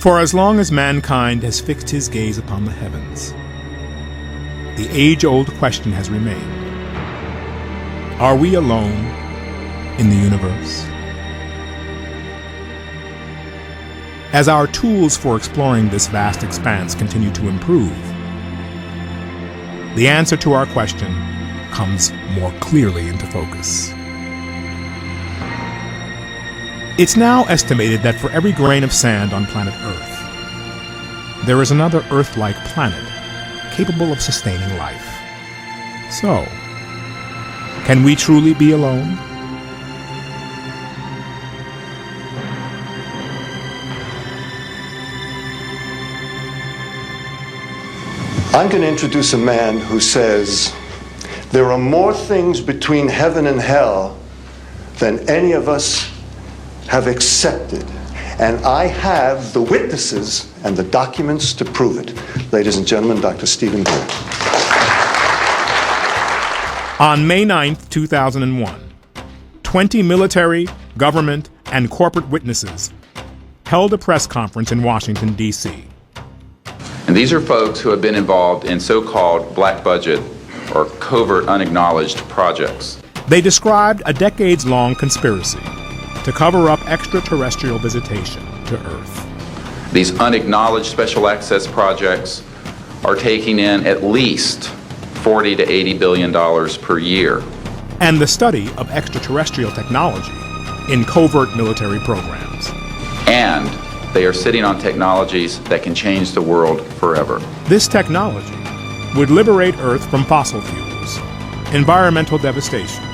For as long as mankind has fixed his gaze upon the heavens, the age-old question has remained: are we alone in the universe? As our tools for exploring this vast expanse continue to improve, the answer to our question comes more clearly into focus. It's now estimated that for every grain of sand on planet Earth, there is another Earth-like planet capable of sustaining life. So, can we truly be alone? I'm going to introduce a man who says there are more things between heaven and hell than any of us have accepted. And I have the witnesses and the documents to prove it. Ladies and gentlemen, Dr. Stephen Greer. On May 9th, 2001, 20 military, government, and corporate witnesses held a press conference in Washington, D.C. And these are folks who have been involved in so-called black budget or covert unacknowledged projects. They described a decades-long conspiracy to cover up extraterrestrial visitation to Earth. These unacknowledged special access projects are taking in at least $40 to $80 billion per year. And the study of extraterrestrial technology in covert military programs. And they are sitting on technologies that can change the world forever. This technology would liberate Earth from fossil fuels, environmental devastation,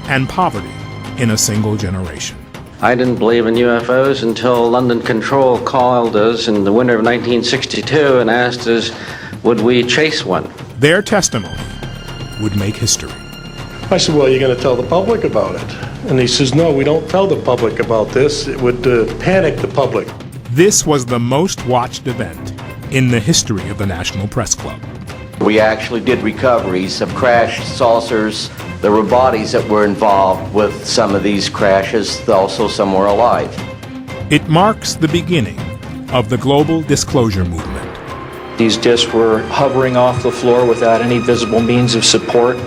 and poverty in a single generation. I didn't believe in UFOs until London Control called us in the winter of 1962 and asked us, would we chase one? Their testimony would make history. I said, well, you're going to tell the public about it. And he says, no, we don't tell the public about this. It would panic the public. This was the most watched event in the history of the National Press Club. We actually did recoveries of crashed saucers. There were bodies that were involved with some of these crashes, also some were alive. It marks the beginning of the global disclosure movement. These discs were hovering off the floor without any visible means of support.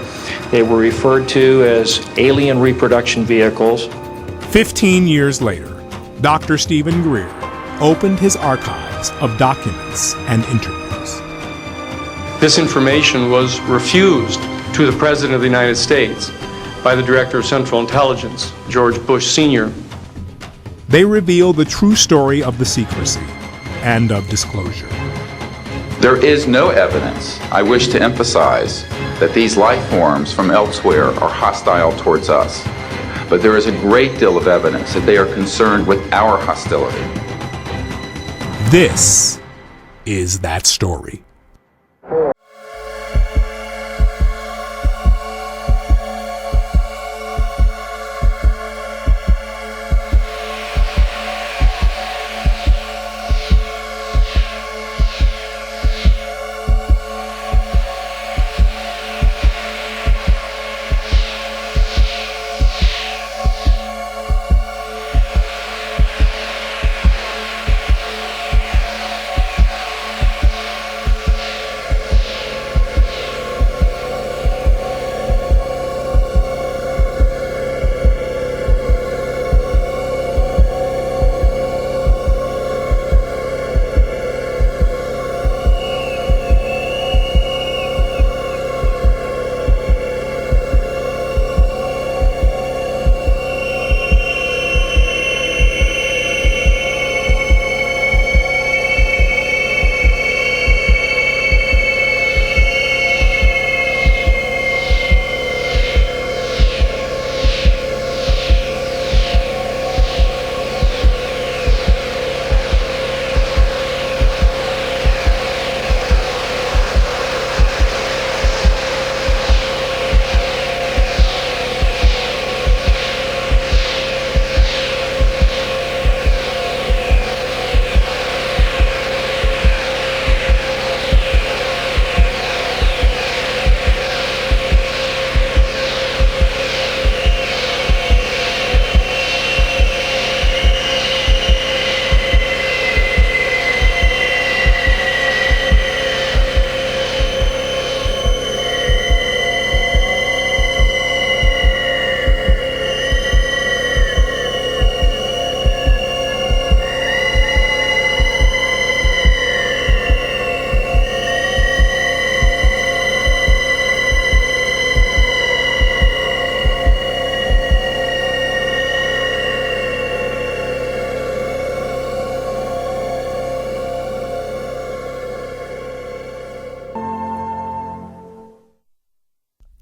They were referred to as alien reproduction vehicles. 15 years later, Dr. Stephen Greer opened his archives of documents and interviews. This information was refused to the President of the United States by the Director of Central Intelligence, George Bush Sr. They reveal the true story of the secrecy and of disclosure. There is no evidence, I wish to emphasize, that these life forms from elsewhere are hostile towards us. But there is a great deal of evidence that they are concerned with our hostility. This is that story.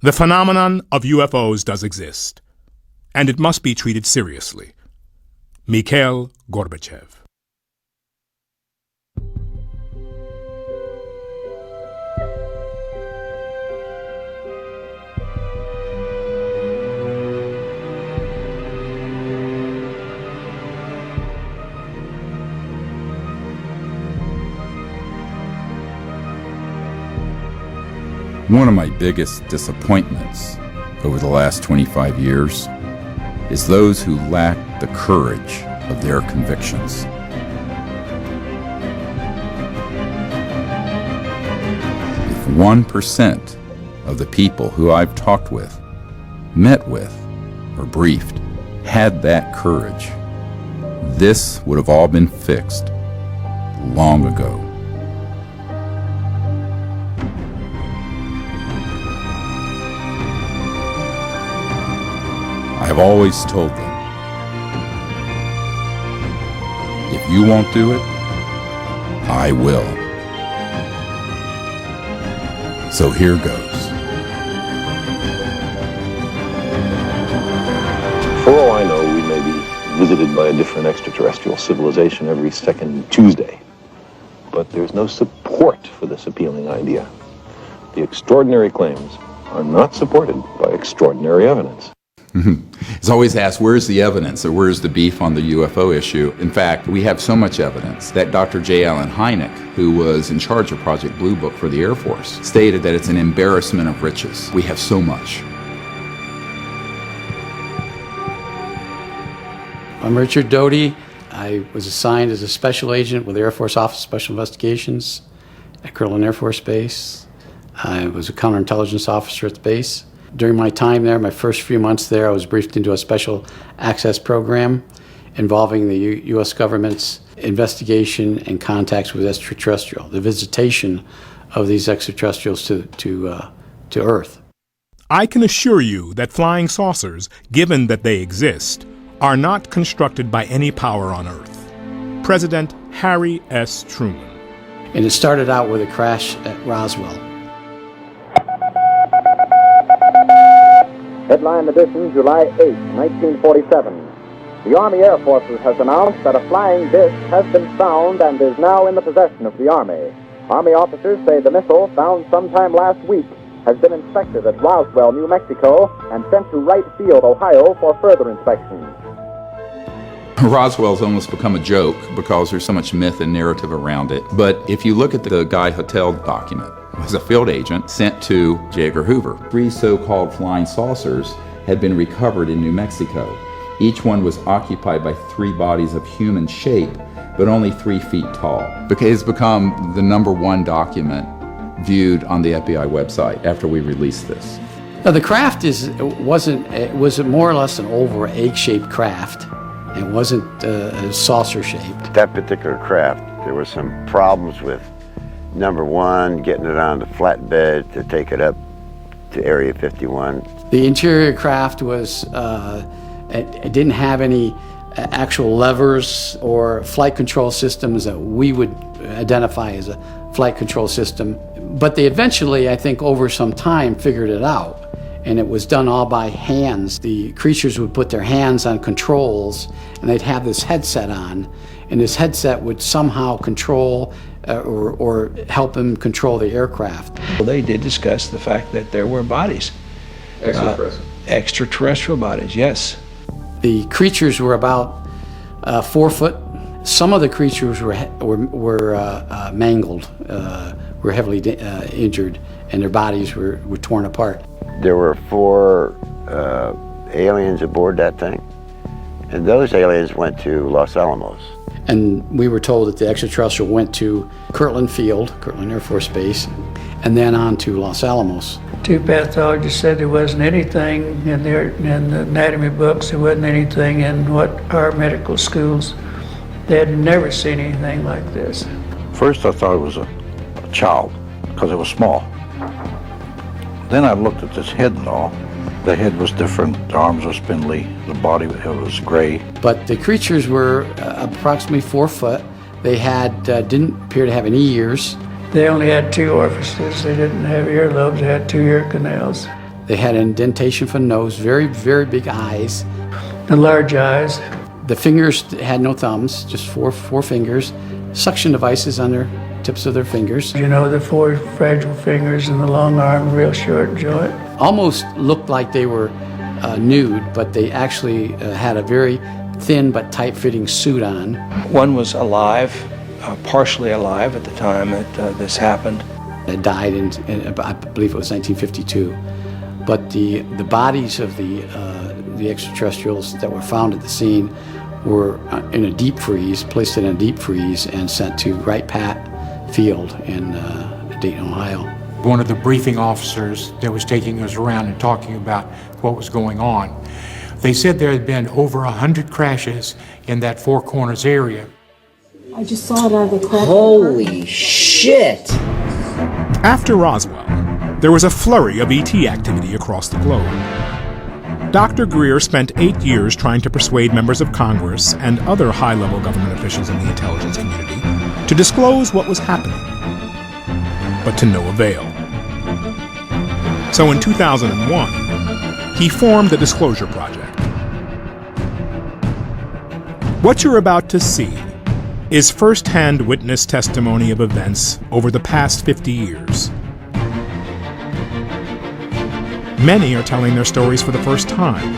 The phenomenon of UFOs does exist, and it must be treated seriously. Mikhail Gorbachev. One of my biggest disappointments over the last 25 years is those who lack the courage of their convictions. If 1% of the people who I've talked with, met with, or briefed had that courage, this would have all been fixed long ago. I have always told them, if you won't do it, I will. So here goes. For all I know, we may be visited by a different extraterrestrial civilization every second Tuesday. But there's no support for this appealing idea. The extraordinary claims are not supported by extraordinary evidence. It's always asked, where's the evidence or where's the beef on the UFO issue? In fact, we have so much evidence that Dr. J. Allen Hynek, who was in charge of Project Blue Book for the Air Force, stated that it's an embarrassment of riches. We have so much. I'm Richard Doty. I was assigned as a special agent with the Air Force Office of Special Investigations at Kirtland Air Force Base. I was a counterintelligence officer at the base. During my time there, my first few months there, I was briefed into a special access program involving the U.S. government's investigation and contacts with extraterrestrial, the visitation of these extraterrestrials to Earth. I can assure you that flying saucers, given that they exist, are not constructed by any power on Earth. President Harry S. Truman. And it started out with a crash at Roswell. Headline edition, July 8, 1947. The Army Air Forces has announced that a flying disc has been found and is now in the possession of the Army. Army officers say the missile, found sometime last week, has been inspected at Roswell, New Mexico, and sent to Wright Field, Ohio, for further inspection. Roswell's almost become a joke because there's so much myth and narrative around it. But if you look at the Guy Hotel document, it was a field agent sent to J. Edgar Hoover. 3 so-called flying saucers had been recovered in New Mexico. Each one was occupied by 3 bodies of human shape, but only 3 feet tall. It's become the #1 document viewed on the FBI website after we released this. Now the craft was more or less an oval egg-shaped craft. It wasn't saucer-shaped. That particular craft, there were some problems with, #1, getting it on the flatbed to take it up to Area 51. The interior craft was, it didn't have any actual levers or flight control systems that we would identify as a flight control system. But they eventually, I think, over some time, figured it out. And it was done all by hands. The creatures would put their hands on controls, and they'd have this headset on, and this headset would somehow control or help them control the aircraft. Well, they did discuss the fact that there were bodies. Extraterrestrial bodies, yes. The creatures were about 4 foot. Some of the creatures were mangled, were heavily injured, and their bodies were torn apart. There were 4 aliens aboard that thing, and those aliens went to Los Alamos. And we were told that the extraterrestrial went to Kirtland Field, Kirtland Air Force Base, and then on to Los Alamos. 2 pathologists said there wasn't anything in the anatomy books, there wasn't anything in what our medical schools. They had never seen anything like this. First I thought it was a child, because it was small. Then I looked at this head and all. The head was different, the arms were spindly, the body was gray. But the creatures were approximately 4 foot. They didn't appear to have any ears. They only had 2 orifices. They didn't have earlobes, they had 2 ear canals. They had an indentation for the nose, very, very big eyes. The large eyes. The fingers had no thumbs, just four fingers. Suction devices on their tips of their fingers. You know, the 4 fragile fingers and the long arm, real short joint. Almost looked like they were nude, but they actually had a very thin but tight-fitting suit on. One was alive, partially alive at the time that this happened. It died in I believe it was 1952. But the bodies of the extraterrestrials that were found at the scene were in a deep freeze, placed in a deep freeze, and sent to Wright Pat Field in Dayton, Ohio. One of the briefing officers that was taking us around and talking about what was going on, they said there had been over 100 crashes in that Four Corners area. I just saw it out of the crack. Holy shit! After Roswell, there was a flurry of ET activity across the globe. Dr. Greer spent 8 years trying to persuade members of Congress and other high-level government officials in the intelligence community to disclose what was happening, but to no avail. So in 2001, he formed the Disclosure Project. What you're about to see is first-hand witness testimony of events over the past 50 years. Many are telling their stories for the first time.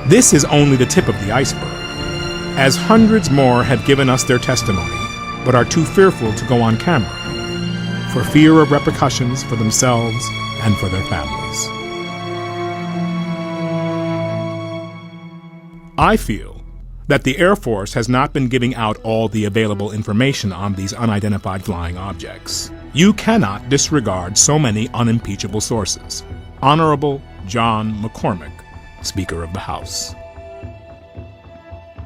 This is only the tip of the iceberg, as hundreds more have given us their testimony, but are too fearful to go on camera, for fear of repercussions for themselves and for their families. I feel that the Air Force has not been giving out all the available information on these unidentified flying objects. You cannot disregard so many unimpeachable sources. Honorable John McCormick, Speaker of the House.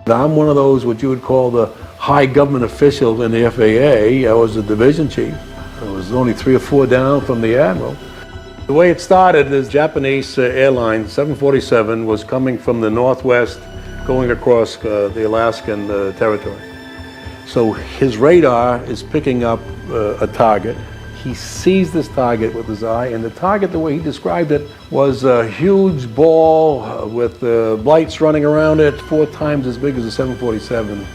I'm one of those what you would call the high government officials in the FAA. I was the division chief. I was only 3 or 4 down from the admiral. The way it started is Japanese airline 747 was coming from the northwest going across the Alaskan territory. So his radar is picking up a target. He sees this target with his eye, and the target, the way he described it, was a huge ball with lights running around it, 4 times as big as a 747.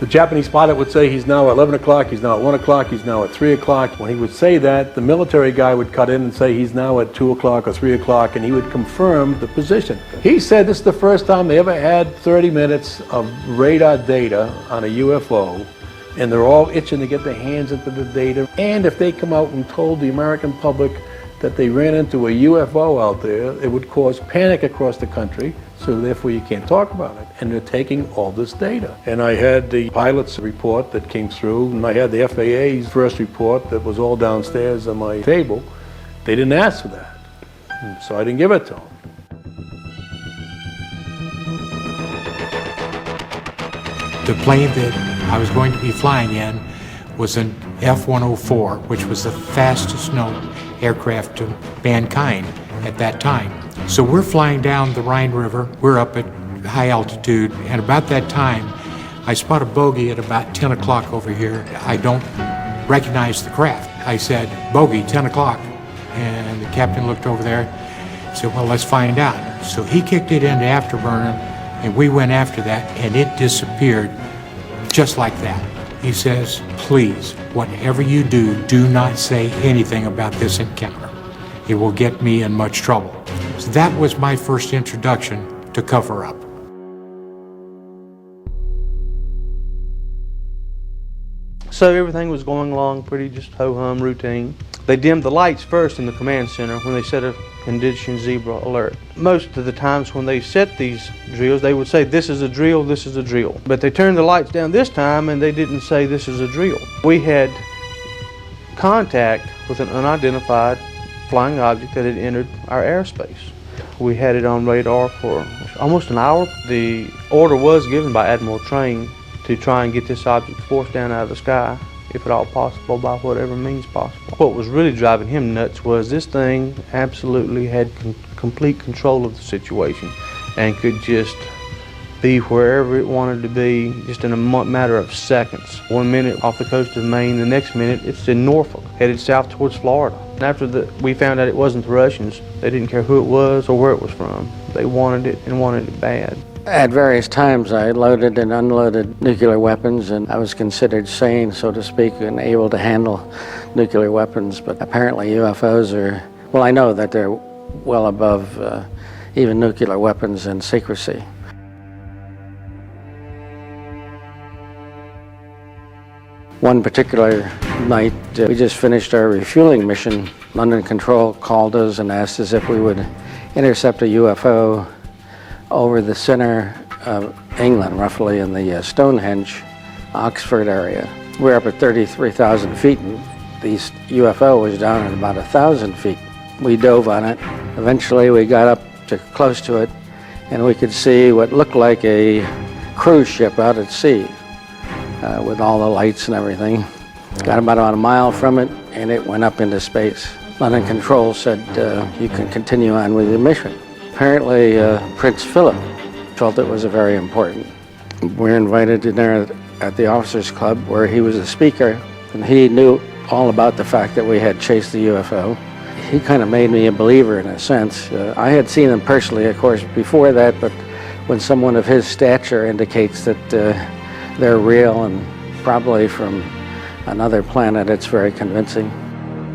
The Japanese pilot would say he's now at 11 o'clock, he's now at 1 o'clock, he's now at 3 o'clock. When he would say that, the military guy would cut in and say he's now at 2 o'clock or 3 o'clock, and he would confirm the position. He said this is the first time they ever had 30 minutes of radar data on a UFO, and they're all itching to get their hands into the data. And if they come out and told the American public that they ran into a UFO out there, it would cause panic across the country, so therefore you can't talk about it. And they're taking all this data. And I had the pilot's report that came through, and I had the FAA's first report that was all downstairs on my table. They didn't ask for that, so I didn't give it to them. The plane that I was going to be flying in was an F-104, which was the fastest known aircraft to mankind at that time. So we're flying down the Rhine River, we're up at high altitude, and about that time, I spot a bogey at about 10 o'clock over here. I don't recognize the craft. I said, "Bogey, 10 o'clock." And the captain looked over there and said, "Well, let's find out." So he kicked it into afterburner, and we went after that, and it disappeared just like that. He says, "Please, whatever you do, do not say anything about this encounter. It will get me in much trouble." So that was my first introduction to cover-up. So everything was going along pretty just ho-hum routine. They dimmed the lights first in the command center when they set a condition zebra alert. Most of the times when they set these drills, they would say, "This is a drill, this is a drill." But they turned the lights down this time and they didn't say, "This is a drill." We had contact with an unidentified flying object that had entered our airspace. We had it on radar for almost an hour. The order was given by Admiral Train to try and get this object forced down out of the sky, if at all possible, by whatever means possible. What was really driving him nuts was this thing absolutely had complete control of the situation and could just be wherever it wanted to be just in a matter of seconds. 1 minute off the coast of Maine, the next minute it's in Norfolk, headed south towards Florida. And after we found out it wasn't the Russians, they didn't care who it was or where it was from. They wanted it and wanted it bad. At various times I loaded and unloaded nuclear weapons, and I was considered sane, so to speak, and able to handle nuclear weapons. But apparently UFOs are, well, I know that they're well above even nuclear weapons in secrecy. One particular night, we just finished our refueling mission. London Control called us and asked us if we would intercept a UFO over the center of England, roughly in the Stonehenge, Oxford area. We're up at 33,000 feet, and the UFO was down at about 1,000 feet. We dove on it. Eventually we got up to close to it, and we could see what looked like a cruise ship out at sea with all the lights and everything. Got about a mile from it, and it went up into space. London Control said, you can continue on with your mission. Apparently, Prince Philip felt it was very important. We were invited to dinner at the Officers Club, where he was a speaker, and he knew all about the fact that we had chased the UFO. He kind of made me a believer in a sense. I had seen him personally, of course, before that, but when someone of his stature indicates that they're real and probably from another planet, it's very convincing.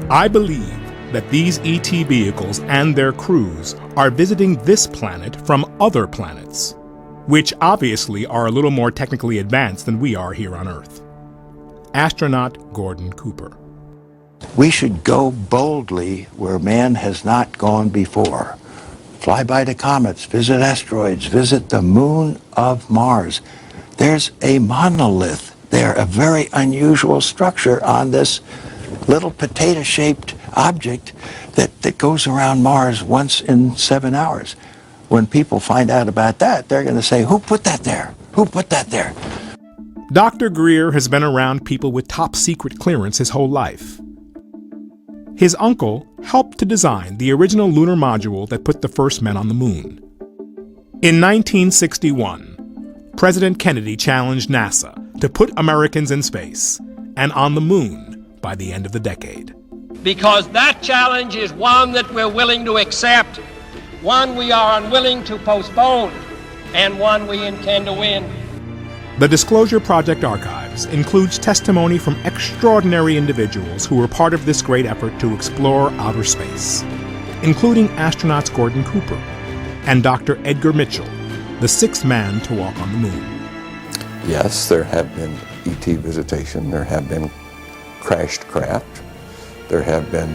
I believe that these ET vehicles and their crews are visiting this planet from other planets, which obviously are a little more technically advanced than we are here on Earth. Astronaut Gordon Cooper. We should go boldly where man has not gone before. Fly by the comets, visit asteroids, visit the moon of Mars. There's a monolith there, a very unusual structure on this little potato-shaped object that goes around Mars once in 7 hours. When people find out about that, they're going to say, who put that there? Who put that there? Dr. Greer has been around people with top-secret clearance his whole life. His uncle helped to design the original lunar module that put the first men on the moon. In 1961, President Kennedy challenged NASA to put Americans in space and on the moon by the end of the decade. Because that challenge is one that we're willing to accept, one we are unwilling to postpone, and one we intend to win. The Disclosure Project archives includes testimony from extraordinary individuals who were part of this great effort to explore outer space, including astronauts Gordon Cooper and Dr. Edgar Mitchell, the sixth man to walk on the moon. Yes, there have been ET visitation, there have been crashed craft, there have been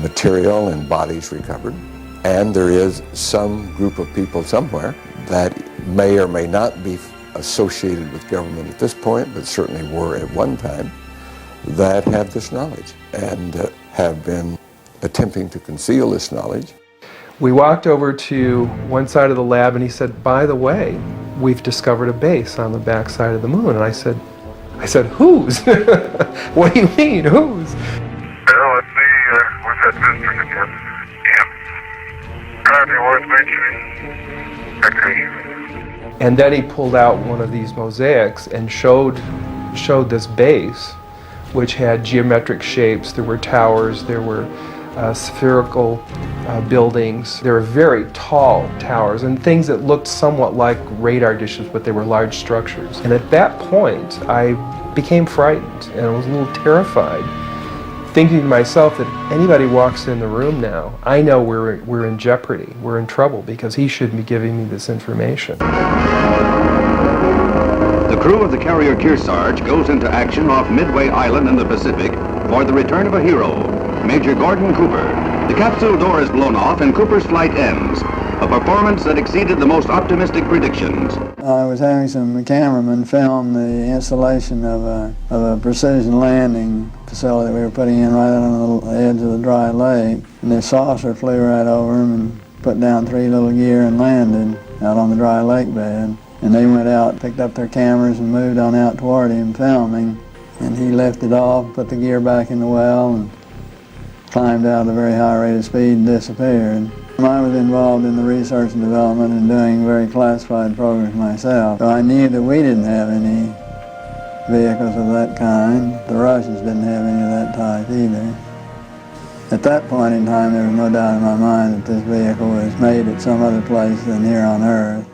material and bodies recovered, and there is some group of people somewhere that may or may not be associated with government at this point, but certainly were at one time, that have this knowledge and have been attempting to conceal this knowledge. We walked over to one side of the lab and he said, by the way, we've discovered a base on the back side of the moon. And I said, whose? What do you mean, whose? Well, let's see, we've had visitors again. Yeah. Probably worth mentioning. Okay. And then he pulled out one of these mosaics and showed this base, which had geometric shapes. There were towers, there were spherical buildings. There were very tall towers and things that looked somewhat like radar dishes, but they were large structures. And at that point, I became frightened and I was a little terrified, thinking to myself that if anybody walks in the room now, I know we're in jeopardy, we're in trouble, because he shouldn't be giving me this information. The crew of the carrier Kearsarge goes into action off Midway Island in the Pacific for the return of a hero, Major Gordon Cooper. The capsule door is blown off and Cooper's flight ends, a performance that exceeded the most optimistic predictions. I was having some cameramen film the installation of a precision landing facility we were putting in right on the edge of the dry lake. And the saucer flew right over them and put down 3 little gear and landed out on the dry lake bed. And they went out, picked up their cameras and moved on out toward him filming. And he lifted off, put the gear back in the well and climbed out at a very high rate of speed and disappeared. I was involved in the research and development and doing very classified programs myself, so I knew that we didn't have any vehicles of that kind. The Russians didn't have any of that type either. At that point in time, there was no doubt in my mind that this vehicle was made at some other place than here on Earth.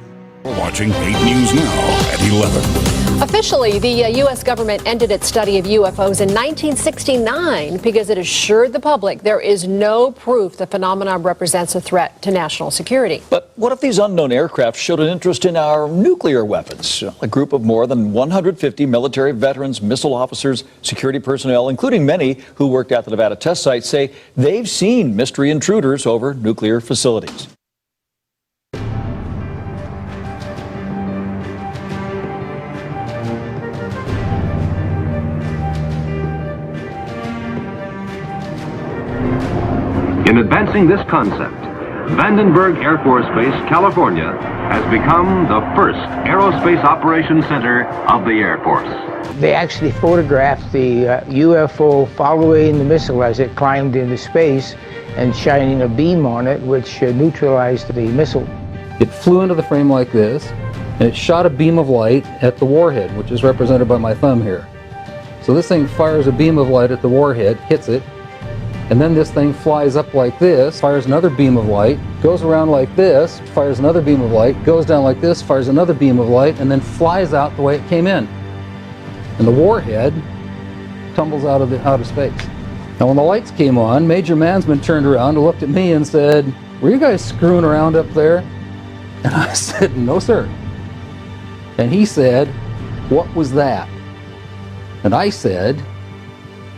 We're watching 8 News Now at 11. Officially, the U.S. government ended its study of UFOs in 1969 because it assured the public there is no proof the phenomenon represents a threat to national security. But what if these unknown aircraft showed an interest in our nuclear weapons? A group of more than 150 military veterans, missile officers, security personnel, including many who worked at the Nevada test site, say they've seen mystery intruders over nuclear facilities. In advancing this concept, Vandenberg Air Force Base, California, has become the first aerospace operations center of the Air Force. They actually photographed the UFO following the missile as it climbed into space and shining a beam on it, which neutralized the missile. It flew into the frame like this, and it shot a beam of light at the warhead, which is represented by my thumb here. So this thing fires a beam of light at the warhead, hits it, and then this thing flies up like this, fires another beam of light, goes around like this, fires another beam of light, goes down like this, fires another beam of light, and then flies out the way it came in. And the warhead tumbles out of space. Now when the lights came on, Major Mansman turned around and looked at me and said, "Were you guys screwing around up there?" And I said, "No, sir." And he said, "What was that?" And I said,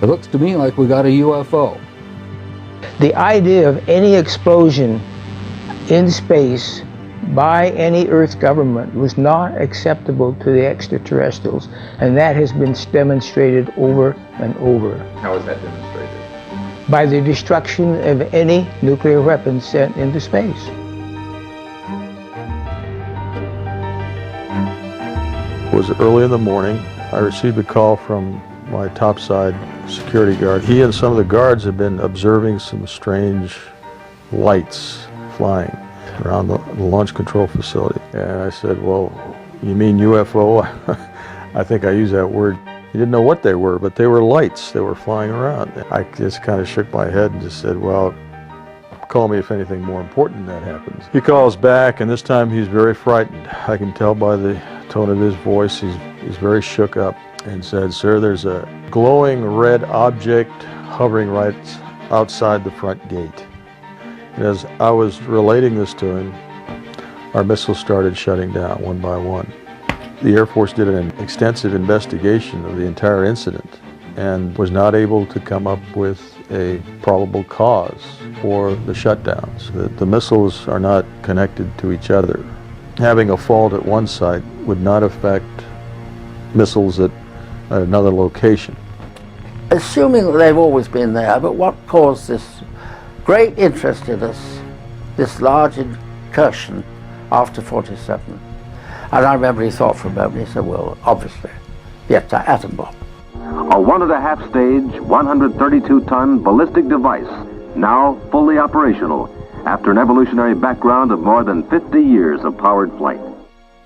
"It looks to me like we got a UFO." The idea of any explosion in space by any Earth government was not acceptable to the extraterrestrials, and that has been demonstrated over and over. How is that demonstrated? By the destruction of any nuclear weapons sent into space. It was early in the morning. I received a call from my topside security guard. He and some of the guards had been observing some strange lights flying around the launch control facility. And I said, "Well, you mean UFO?" I think I used that word. He didn't know what they were, but they were lights. They were flying around. I just kind of shook my head and just said, "Well, call me if anything more important than that happens." He calls back, and this time he's very frightened. I can tell by the tone of his voice, he's very shook up, and said, "Sir, there's a glowing red object hovering right outside the front gate." And as I was relating this to him, our missiles started shutting down one by one. The Air Force did an extensive investigation of the entire incident and was not able to come up with a probable cause for the shutdowns. The missiles are not connected to each other. Having a fault at one site would not affect missiles at another location. Assuming that they've always been there, but what caused this great interest in us, this large incursion after 47? And I remember he thought for a moment, he said, "Well, obviously, yes, an atom bomb." A 1.5 stage, 132-ton ballistic device, now fully operational after an evolutionary background of more than 50 years of powered flight.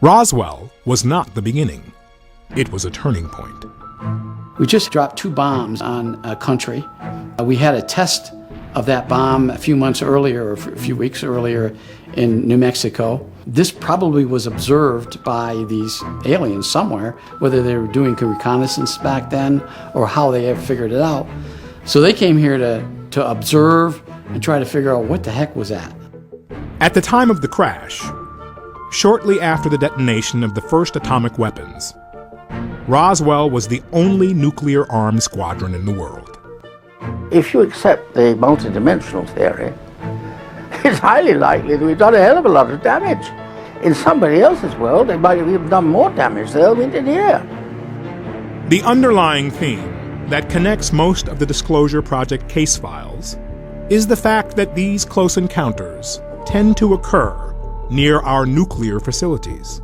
Roswell was not the beginning. It was a turning point. We just dropped 2 bombs on a country. We had a test of that bomb a few months earlier, or a few weeks earlier in New Mexico. This probably was observed by these aliens somewhere, whether they were doing reconnaissance back then or how they ever figured it out. So they came here to observe and try to figure out what the heck was that. At the time of the crash, shortly after the detonation of the first atomic weapons, Roswell was the only nuclear-armed squadron in the world. If you accept the multidimensional theory, it's highly likely that we've done a hell of a lot of damage. In somebody else's world, they might have even done more damage there than we did here. The underlying theme that connects most of the Disclosure Project case files is the fact that these close encounters tend to occur near our nuclear facilities,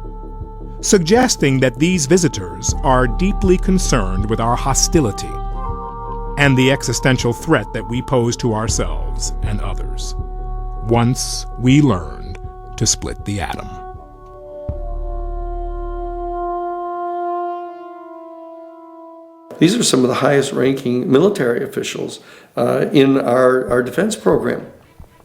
suggesting that these visitors are deeply concerned with our hostility and the existential threat that we pose to ourselves and others. once we learned to split the atom. These are some of the highest ranking military officials in our defense program.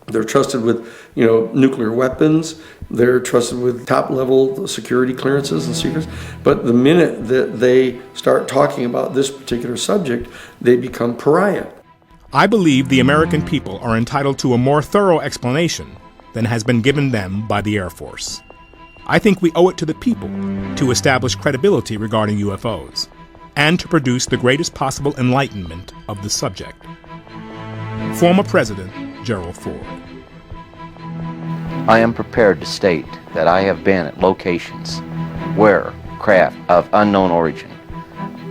They're trusted with, nuclear weapons. They're trusted with top level security clearances and secrets. But the minute that they start talking about this particular subject, they become pariah. I believe the American people are entitled to a more thorough explanation than has been given them by the Air Force. I think we owe it to the people to establish credibility regarding UFOs and to produce the greatest possible enlightenment of the subject. Former President Gerald Ford. I am prepared to state that I have been at locations where craft of unknown origin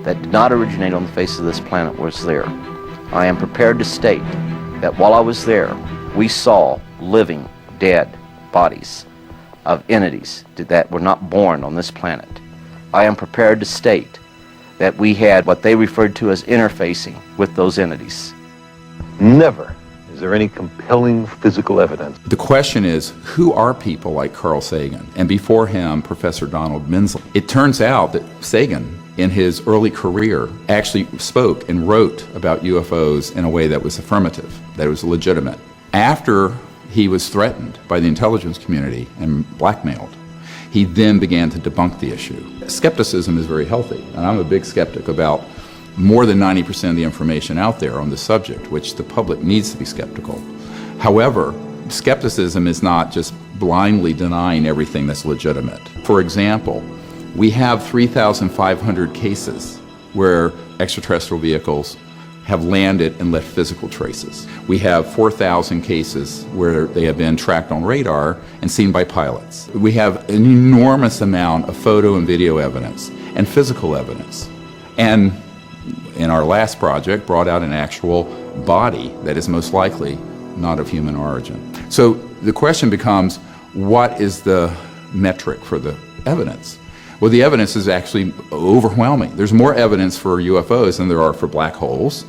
that did not originate on the face of this planet was there. I am prepared to state that while I was there, we saw living, dead bodies of entities that were not born on this planet. I am prepared to state that we had what they referred to as interfacing with those entities. Never is there any compelling physical evidence. The question is, who are people like Carl Sagan, and before him, Professor Donald Menzel? It turns out that Sagan, in his early career, actually spoke and wrote about UFOs in a way that was affirmative, that it was legitimate. After he was threatened by the intelligence community and blackmailed, he then began to debunk the issue. Skepticism is very healthy, and I'm a big skeptic about more than 90% of the information out there on the subject, which the public needs to be skeptical. However, skepticism is not just blindly denying everything that's legitimate. For example, we have 3,500 cases where extraterrestrial vehicles have landed and left physical traces. We have 4,000 cases where they have been tracked on radar and seen by pilots. We have an enormous amount of photo and video evidence and physical evidence. And in our last project, brought out an actual body that is most likely not of human origin. So the question becomes, what is the metric for the evidence? Well, the evidence is actually overwhelming. There's more evidence for UFOs than there are for black holes,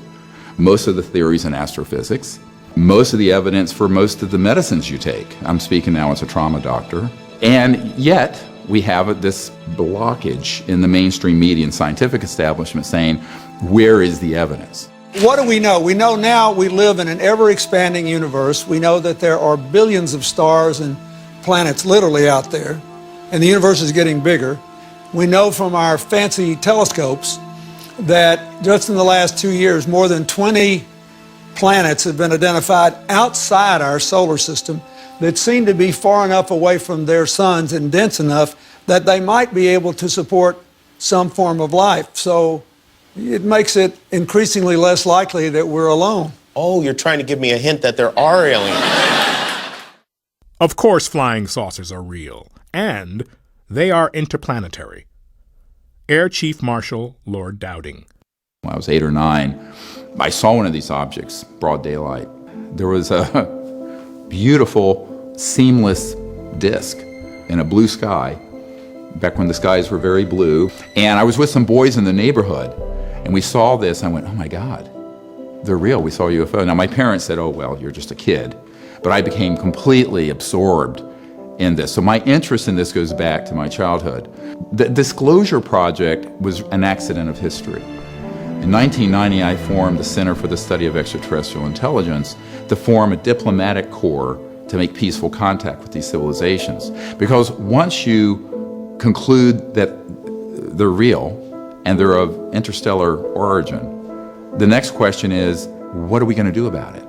most of the theories in astrophysics, most of the evidence for most of the medicines you take. I'm speaking now as a trauma doctor. And yet, we have this blockage in the mainstream media and scientific establishment saying, where is the evidence? What do we know? We know now we live in an ever-expanding universe. We know that there are billions of stars and planets literally out there, and the universe is getting bigger. We know from our fancy telescopes that just in the last 2 years, more than 20 planets have been identified outside our solar system that seem to be far enough away from their suns and dense enough that they might be able to support some form of life. So it makes it increasingly less likely that we're alone. Oh, you're trying to give me a hint that there are aliens. Of course, flying saucers are real, and they are interplanetary. Air Chief Marshal Lord Dowding. When I was 8 or 9, I saw one of these objects, broad daylight. There was a beautiful, seamless disc in a blue sky, back when the skies were very blue. And I was with some boys in the neighborhood, and we saw this, and I went, oh my God, they're real, we saw a UFO. Now my parents said, oh well, you're just a kid. But I became completely absorbed in this. So my interest in this goes back to my childhood. The Disclosure Project was an accident of history. In 1990, I formed the Center for the Study of Extraterrestrial Intelligence to form a diplomatic corps to make peaceful contact with these civilizations. Because once you conclude that they're real and they're of interstellar origin, the next question is, what are we going to do about it?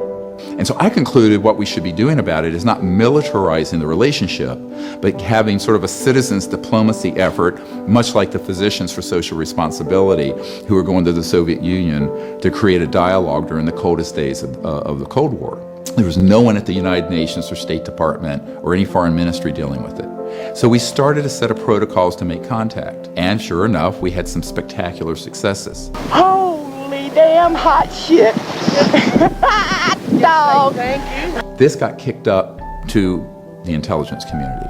And so I concluded what we should be doing about it is not militarizing the relationship, but having sort of a citizens' diplomacy effort, much like the Physicians for Social Responsibility, who were going to the Soviet Union to create a dialogue during the coldest days of the Cold War. There was no one at the United Nations or State Department or any foreign ministry dealing with it. So we started a set of protocols to make contact. And sure enough, we had some spectacular successes. Holy damn hot shit. Dog. Thank you. This got kicked up to the intelligence community.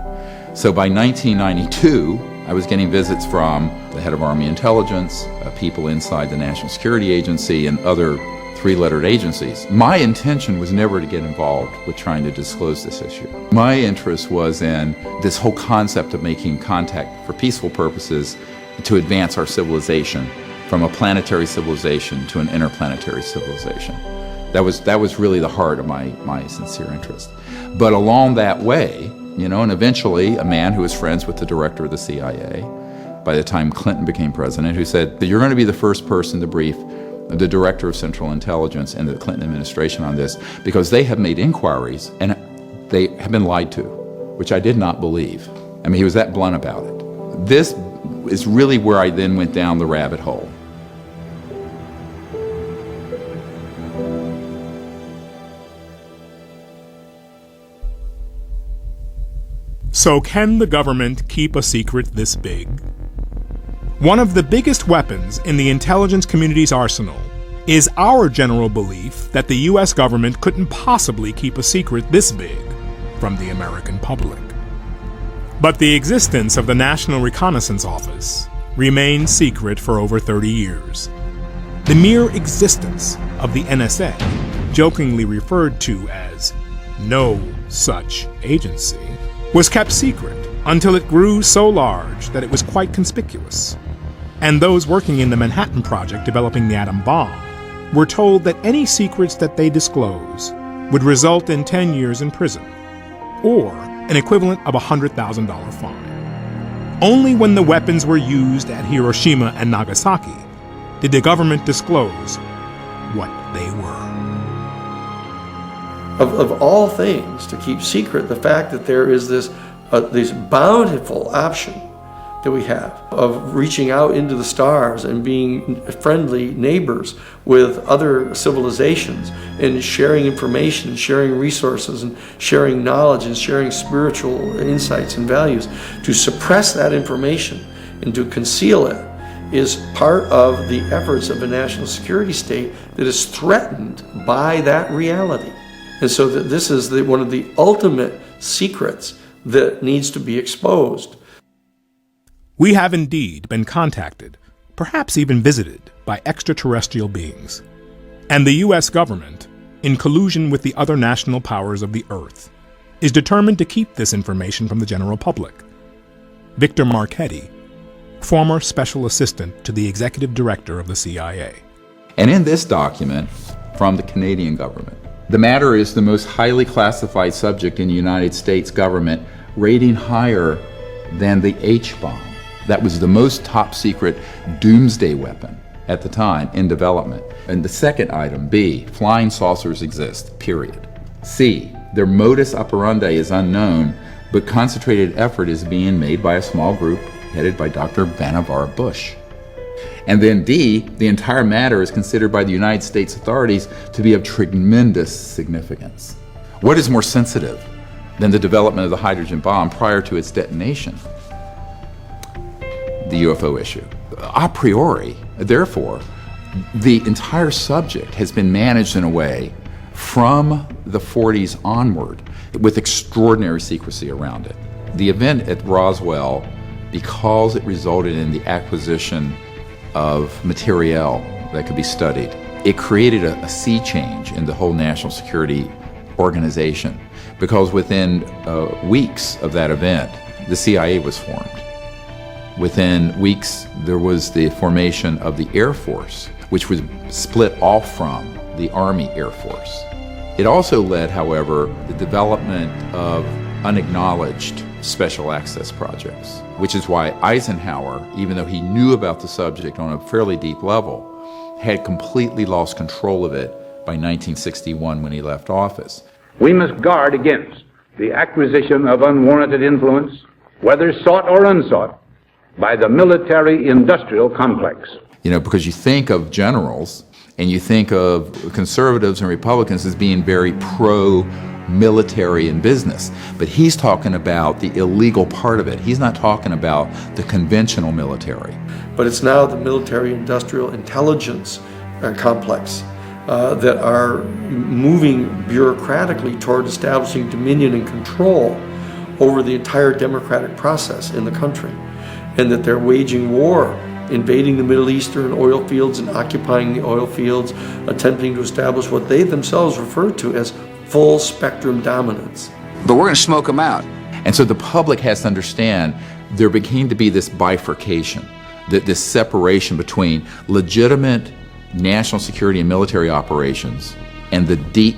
So by 1992, I was getting visits from the head of Army Intelligence, people inside the National Security Agency, and other three-lettered agencies. My intention was never to get involved with trying to disclose this issue. My interest was in this whole concept of making contact for peaceful purposes to advance our civilization from a planetary civilization to an interplanetary civilization. That was really the heart of my sincere interest. But along that way, and eventually a man who was friends with the director of the CIA by the time Clinton became president, who said that you're going to be the first person to brief the director of Central Intelligence and the Clinton administration on this, because they have made inquiries and they have been lied to, which I did not believe. I mean, he was that blunt about it. This is really where I then went down the rabbit hole. So can the government keep a secret this big? One of the biggest weapons in the intelligence community's arsenal is our general belief that the U.S. government couldn't possibly keep a secret this big from the American public. But the existence of the National Reconnaissance Office remained secret for over 30 years. The mere existence of the NSA, jokingly referred to as no such agency, was kept secret until it grew so large that it was quite conspicuous. And those working in the Manhattan Project developing the atom bomb were told that any secrets that they disclose would result in 10 years in prison, or an equivalent of a $100,000 fine. Only when the weapons were used at Hiroshima and Nagasaki did the government disclose what they were. Of all things to keep secret, the fact that there is this bountiful option that we have of reaching out into the stars and being friendly neighbors with other civilizations and sharing information, sharing resources, and sharing knowledge and sharing spiritual insights and values. To suppress that information and to conceal it is part of the efforts of a national security state that is threatened by that reality. And so that this is one of the ultimate secrets that needs to be exposed. We have indeed been contacted, perhaps even visited, by extraterrestrial beings. And the U.S. government, in collusion with the other national powers of the Earth, is determined to keep this information from the general public. Victor Marchetti, former special assistant to the executive director of the CIA. And in this document from the Canadian government, the matter is the most highly classified subject in the United States government, rating higher than the H-bomb. That was the most top secret doomsday weapon at the time in development. And the second item, B, flying saucers exist, period. C, their modus operandi is unknown, but concentrated effort is being made by a small group headed by Dr. Vannevar Bush. And then D, the entire matter is considered by the United States authorities to be of tremendous significance. What is more sensitive than the development of the hydrogen bomb prior to its detonation? The UFO issue. A priori, therefore, the entire subject has been managed in a way from the 40s onward with extraordinary secrecy around it. The event at Roswell, because it resulted in the acquisition of material that could be studied, it created a sea change in the whole national security organization, because within weeks of that event, the CIA was formed. Within weeks, there was the formation of the Air Force, which was split off from the Army Air Force. It also led, however, the development of unacknowledged special access projects, which is why Eisenhower, even though he knew about the subject on a fairly deep level, had completely lost control of it by 1961 when he left office. We must guard against the acquisition of unwarranted influence, whether sought or unsought, by the military-industrial complex. Because you think of generals and you think of conservatives and Republicans as being very pro-military in business, but he's talking about the illegal part of it. He's not talking about the conventional military. But it's now the military-industrial intelligence complex that are moving bureaucratically toward establishing dominion and control over the entire democratic process in the country, and that they're waging war invading the Middle Eastern oil fields and occupying the oil fields, attempting to establish what they themselves refer to as full spectrum dominance. But we're going to smoke them out. And so the public has to understand there became to be this bifurcation, this separation between legitimate national security and military operations and the deep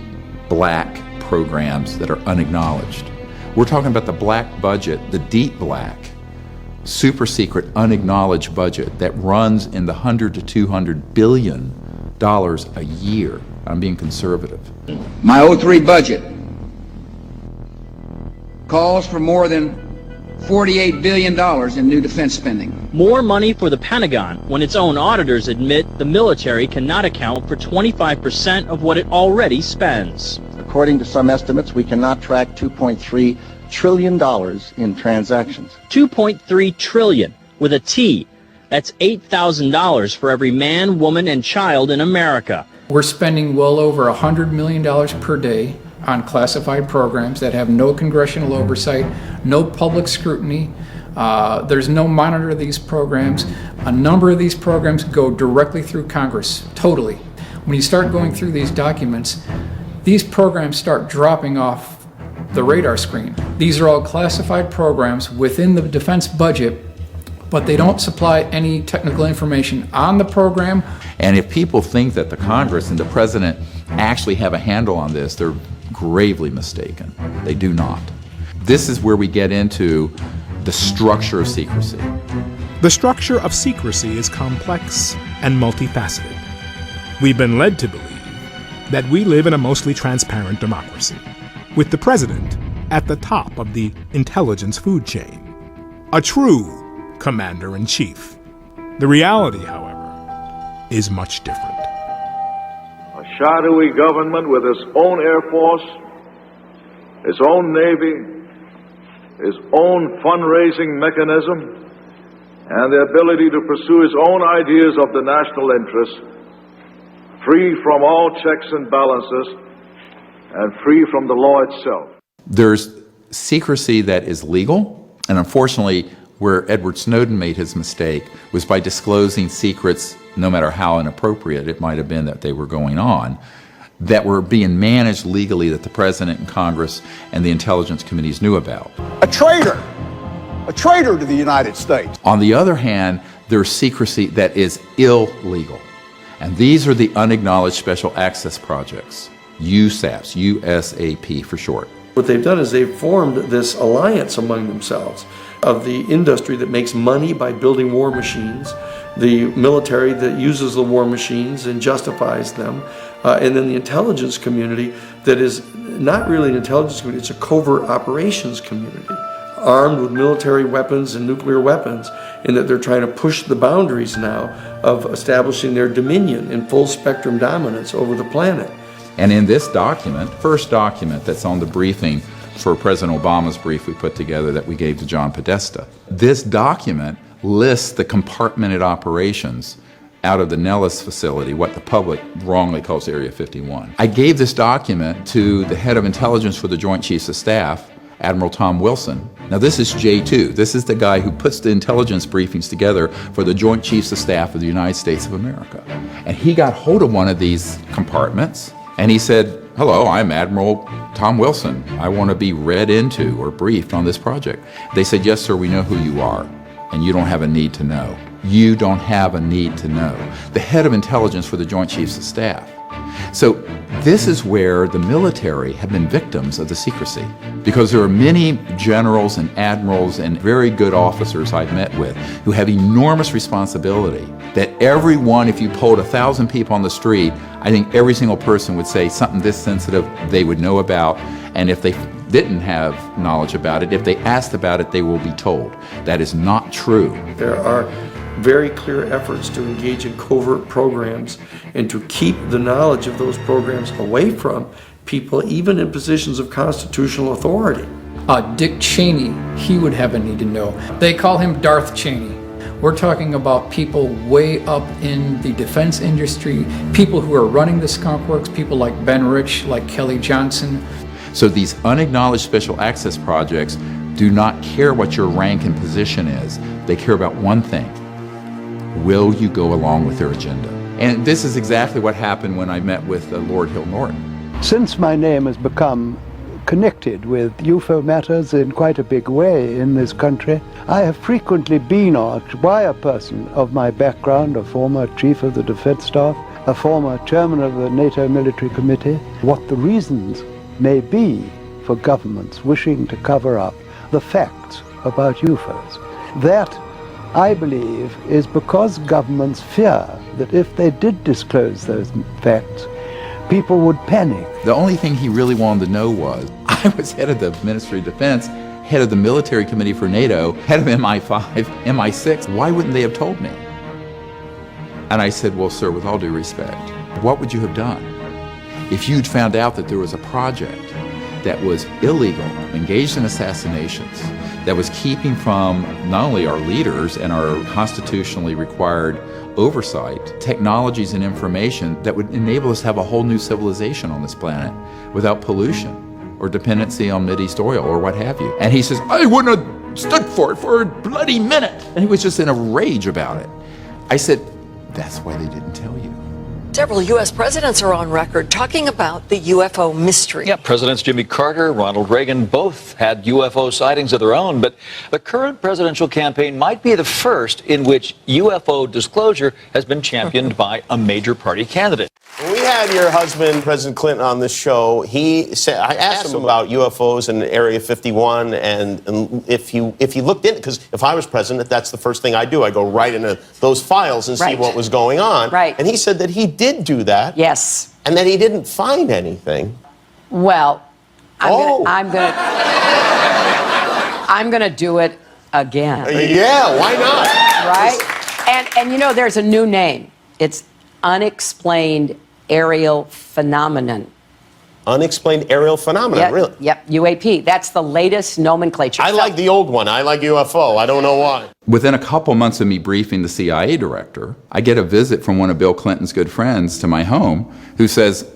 black programs that are unacknowledged. We're talking about the black budget, the deep black, super secret, unacknowledged budget that runs in the $100 to $200 billion a year. I'm being conservative. My 03 budget calls for more than $48 billion in new defense spending. More money for the Pentagon when its own auditors admit the military cannot account for 25% of what it already spends. According to some estimates, we cannot track $2.3 trillion in transactions. $2.3 trillion with a T. That's $8,000 for every man, woman, and child in America. We're spending well over $100 million per day on classified programs that have no congressional oversight, no public scrutiny. There's no monitor of these programs. A number of these programs go directly through Congress, totally. When you start going through these documents, these programs start dropping off the radar screen. These are all classified programs within the defense budget, but they don't supply any technical information on the program. And if people think that the Congress and the President actually have a handle on this, they're gravely mistaken. They do not. This is where we get into the structure of secrecy. The structure of secrecy is complex and multifaceted. We've been led to believe that we live in a mostly transparent democracy, with the president at the top of the intelligence food chain, a true commander-in-chief. The reality, however, is much different. A shadowy government with its own Air Force, its own Navy, its own fundraising mechanism, and the ability to pursue its own ideas of the national interest, free from all checks and balances, and free from the law itself. There's secrecy that is legal, and unfortunately, where Edward Snowden made his mistake was by disclosing secrets, no matter how inappropriate it might have been that they were going on, that were being managed legally that the President and Congress and the intelligence committees knew about. A traitor to the United States. On the other hand, there's secrecy that is illegal. And these are the unacknowledged special access projects, USAPs, USAP for short. What they've done is they've formed this alliance among themselves of the industry that makes money by building war machines, the military that uses the war machines and justifies them, and then the intelligence community that is not really an intelligence community, it's a covert operations community, armed with military weapons and nuclear weapons, in that they're trying to push the boundaries now of establishing their dominion in full spectrum dominance over the planet. And in this document, first document that's on the briefing for President Obama's brief we put together that we gave to John Podesta, this document lists the compartmented operations out of the Nellis facility, what the public wrongly calls Area 51. I gave this document to the head of intelligence for the Joint Chiefs of Staff, Admiral Tom Wilson. Now this is J2. This is the guy who puts the intelligence briefings together for the Joint Chiefs of Staff of the United States of America. And he got hold of one of these compartments and he said, "Hello, I'm Admiral Tom Wilson. I want to be read into or briefed on this project." They said, "Yes, sir, we know who you are, and you don't have a need to know." You don't have a need to know. The head of intelligence for the Joint Chiefs of Staff. So this is where the military have been victims of the secrecy, because there are many generals and admirals and very good officers I've met with who have enormous responsibility that everyone, if you polled 1,000 people on the street, I think every single person would say something this sensitive they would know about, and if they didn't have knowledge about it, if they asked about it, they will be told. That is not true. There are very clear efforts to engage in covert programs and to keep the knowledge of those programs away from people, even in positions of constitutional authority. Dick Cheney, he would have a need to know. They call him Darth Cheney. We're talking about people way up in the defense industry, people who are running the skunk works, people like Ben Rich, like Kelly Johnson. So these unacknowledged special access projects do not care what your rank and position is. They care about one thing: Will you go along with their agenda? And this is exactly what happened when I met with Lord Hill Norton. Since my name has become connected with UFO matters in quite a big way in this country, I have frequently been asked by a person of my background, a former chief of the defense staff, a former chairman of the NATO military committee, what the reasons may be for governments wishing to cover up the facts about UFOs. That, I believe, is because governments fear that if they did disclose those facts, people would panic. The only thing he really wanted to know was, I was head of the Ministry of Defense, head of the Military Committee for NATO, head of MI5, MI6. Why wouldn't they have told me? And I said, well, sir, with all due respect, what would you have done if you'd found out that there was a project that was illegal, engaged in assassinations, that was keeping from not only our leaders and our constitutionally required oversight, technologies and information that would enable us to have a whole new civilization on this planet without pollution or dependency on Mideast oil or what have you. And he says, I wouldn't have stood for it for a bloody minute. And he was just in a rage about it. I said, that's why they didn't tell you. Several U.S. presidents are on record talking about the UFO mystery. Yeah, Presidents Jimmy Carter, Ronald Reagan both had UFO sightings of their own, but the current presidential campaign might be the first in which UFO disclosure has been championed by a major party candidate. When we had your husband, President Clinton, on this show, he said, I asked him about UFOs in Area 51, and if he looked in, because if I was president, that's the first thing I do. I go right into those files and see what was going on. Right. And he said that he did do that. Yes. And that he didn't find anything. Well, I'm gonna do it again. Yeah, why not? Right? And you know, there's a new name. It's unexplained aerial phenomenon. Unexplained aerial phenomenon, really? Yep, UAP. That's the latest nomenclature. I like the old one. I like UFO. I don't know why. Within a couple months of me briefing the CIA director, I get a visit from one of Bill Clinton's good friends to my home who says,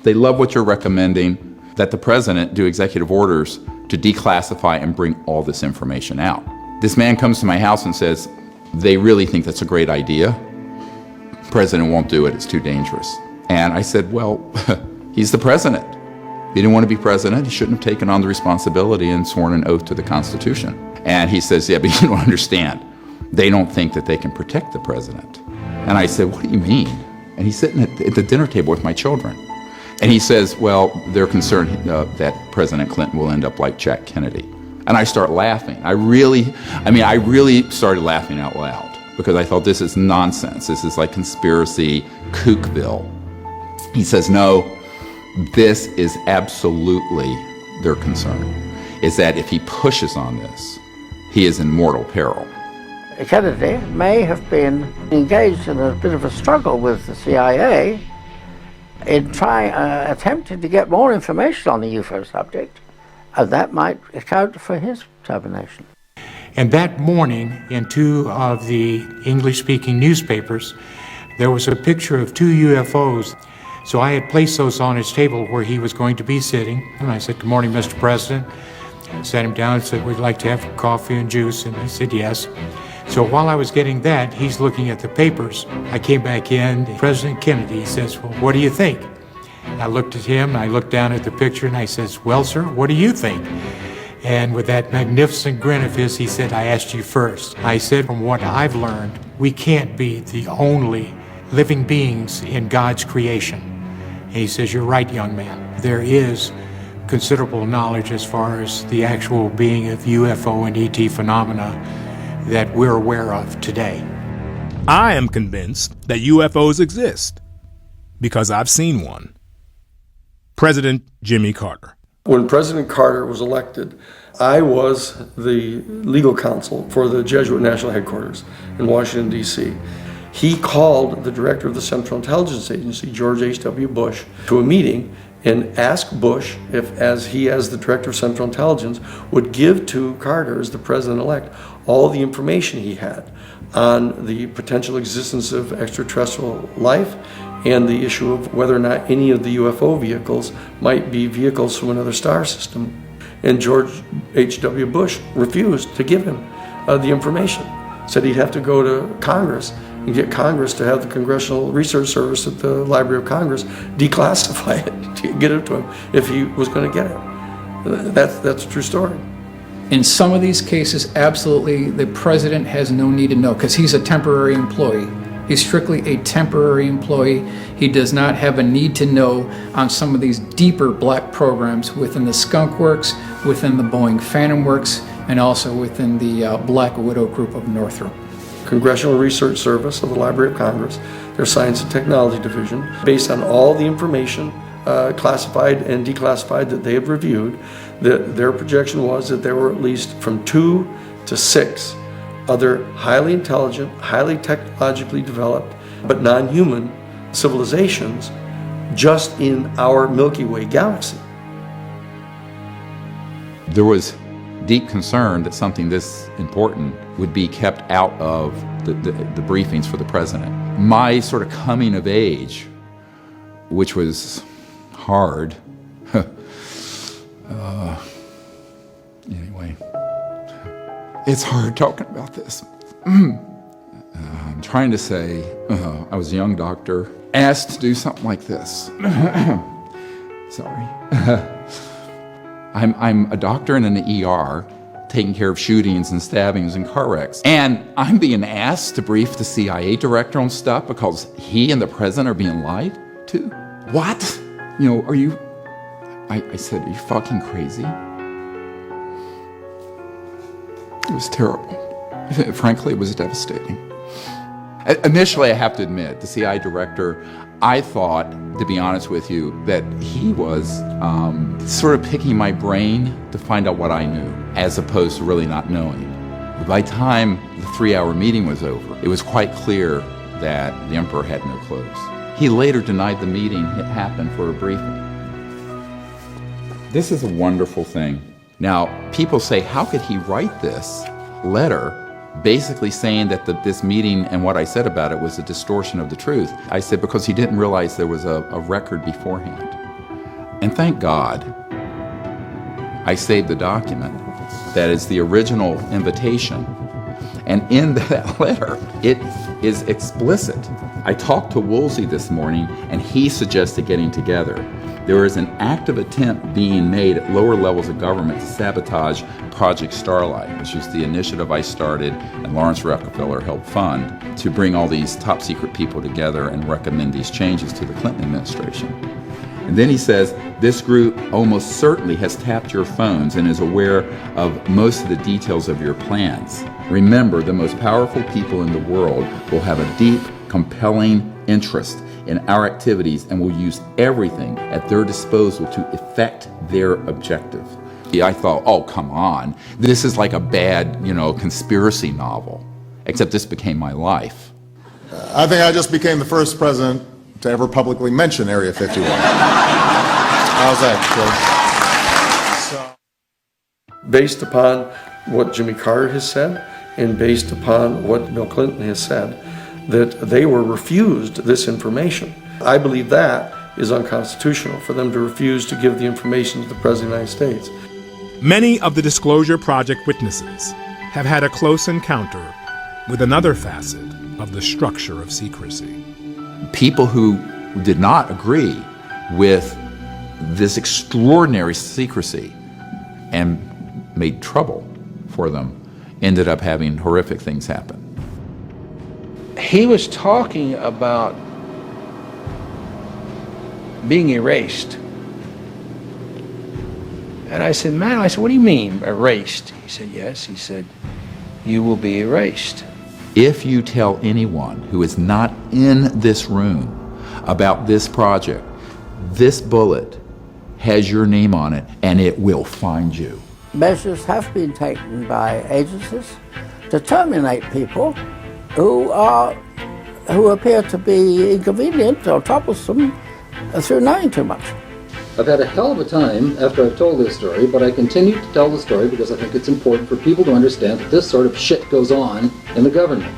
they love what you're recommending, that the president do executive orders to declassify and bring all this information out. This man comes to my house and says, they really think that's a great idea. The president won't do it, it's too dangerous. And I said, well, he's the president. He didn't want to be president. He shouldn't have taken on the responsibility and sworn an oath to the Constitution. And he says, yeah, but you don't understand. They don't think that they can protect the president. And I said, what do you mean? And he's sitting at the dinner table with my children. And he says, well, they're concerned that President Clinton will end up like Jack Kennedy. And I start laughing. I really started laughing out loud because I thought, this is nonsense. This is like conspiracy kookville. He says, no, this is absolutely their concern, is that if he pushes on this, he is in mortal peril. Kennedy may have been engaged in a bit of a struggle with the CIA in attempting to get more information on the UFO subject, and that might account for his termination. And that morning, in two of the English-speaking newspapers, there was a picture of two UFOs. So I had placed those on his table where he was going to be sitting. And I said, good morning, Mr. President. I sat him down and said, we'd like to have coffee and juice. And he said, yes. So while I was getting that, he's looking at the papers. I came back in. President Kennedy says, well, what do you think? I looked at him, I looked down at the picture, and I says, well, sir, what do you think? And with that magnificent grin of his, he said, I asked you first. I said, from what I've learned, we can't be the only living beings in God's creation. And he says, you're right, young man. There is considerable knowledge as far as the actual being of UFO and ET phenomena that we're aware of today. I am convinced that UFOs exist because I've seen one. President Jimmy Carter. When President Carter was elected, I was the legal counsel for the Jesuit National Headquarters in Washington, D.C. He called the director of the Central Intelligence Agency, George H.W. Bush, to a meeting and asked Bush if, as the director of Central Intelligence, would give to Carter, as the president-elect, all the information he had on the potential existence of extraterrestrial life and the issue of whether or not any of the UFO vehicles might be vehicles from another star system. And George H.W. Bush refused to give him the information. said he'd have to go to Congress and get Congress to have the Congressional Research Service at the Library of Congress declassify it, to get it to him if he was going to get it. That's a true story. In some of these cases, absolutely, the president has no need to know because he's a temporary employee. He's strictly a temporary employee. He does not have a need to know on some of these deeper black programs within the Skunk Works, within the Boeing Phantom Works, and also within the Black Widow Group of Northrop. Congressional Research Service of the Library of Congress, their Science and Technology Division, based on all the information classified and declassified that they have reviewed, their projection was that there were at least from 2 to 6 other highly intelligent, highly technologically developed, but non-human civilizations just in our Milky Way galaxy. There was deep concern that something this important would be kept out of the briefings for the president. My sort of coming of age, which was hard, anyway, it's hard talking about this. I'm trying to say, I was a young doctor, asked to do something like this. Sorry. I'm a doctor in an ER, taking care of shootings and stabbings and car wrecks. And I'm being asked to brief the CIA director on stuff because he and the president are being lied to? What? You know, are you... I said, are you fucking crazy? It was terrible. Frankly, it was devastating. Initially, I have to admit, the CIA director, I thought, to be honest with you, that he was sort of picking my brain to find out what I knew, as opposed to really not knowing. By the time the 3-hour meeting was over, it was quite clear that the emperor had no clothes. He later denied the meeting had happened for a briefing. This is a wonderful thing. Now, people say, how could he write this letter basically saying that this meeting and what I said about it was a distortion of the truth? I said, because he didn't realize there was a record beforehand. And thank God, I saved the document that is the original invitation. And in that letter, it is explicit. I talked to Woolsey this morning, and he suggested getting together. There is an active attempt being made at lower levels of government to sabotage Project Starlight, which is the initiative I started and Lawrence Rockefeller helped fund to bring all these top secret people together and recommend these changes to the Clinton administration. And then he says, this group almost certainly has tapped your phones and is aware of most of the details of your plans. Remember, the most powerful people in the world will have a deep, compelling interest in our activities and will use everything at their disposal to effect their objective. I thought, oh, come on. This is like a bad, conspiracy novel, except this became my life. I think I just became the first president to ever publicly mention Area 51. How's that, George? Based upon what Jimmy Carter has said and based upon what Bill Clinton has said, that they were refused this information. I believe that is unconstitutional for them to refuse to give the information to the President of the United States. Many of the Disclosure Project witnesses have had a close encounter with another facet of the structure of secrecy. People who did not agree with this extraordinary secrecy and made trouble for them ended up having horrific things happen. He was talking about being erased. And I said, man, what do you mean erased? He said, yes. He said, you will be erased. If you tell anyone who is not in this room about this project, this bullet has your name on it and it will find you. Measures have been taken by agencies to terminate people who appear to be inconvenient or troublesome through knowing too much. I've had a hell of a time after I've told this story, but I continue to tell the story because I think it's important for people to understand that this sort of shit goes on in the government.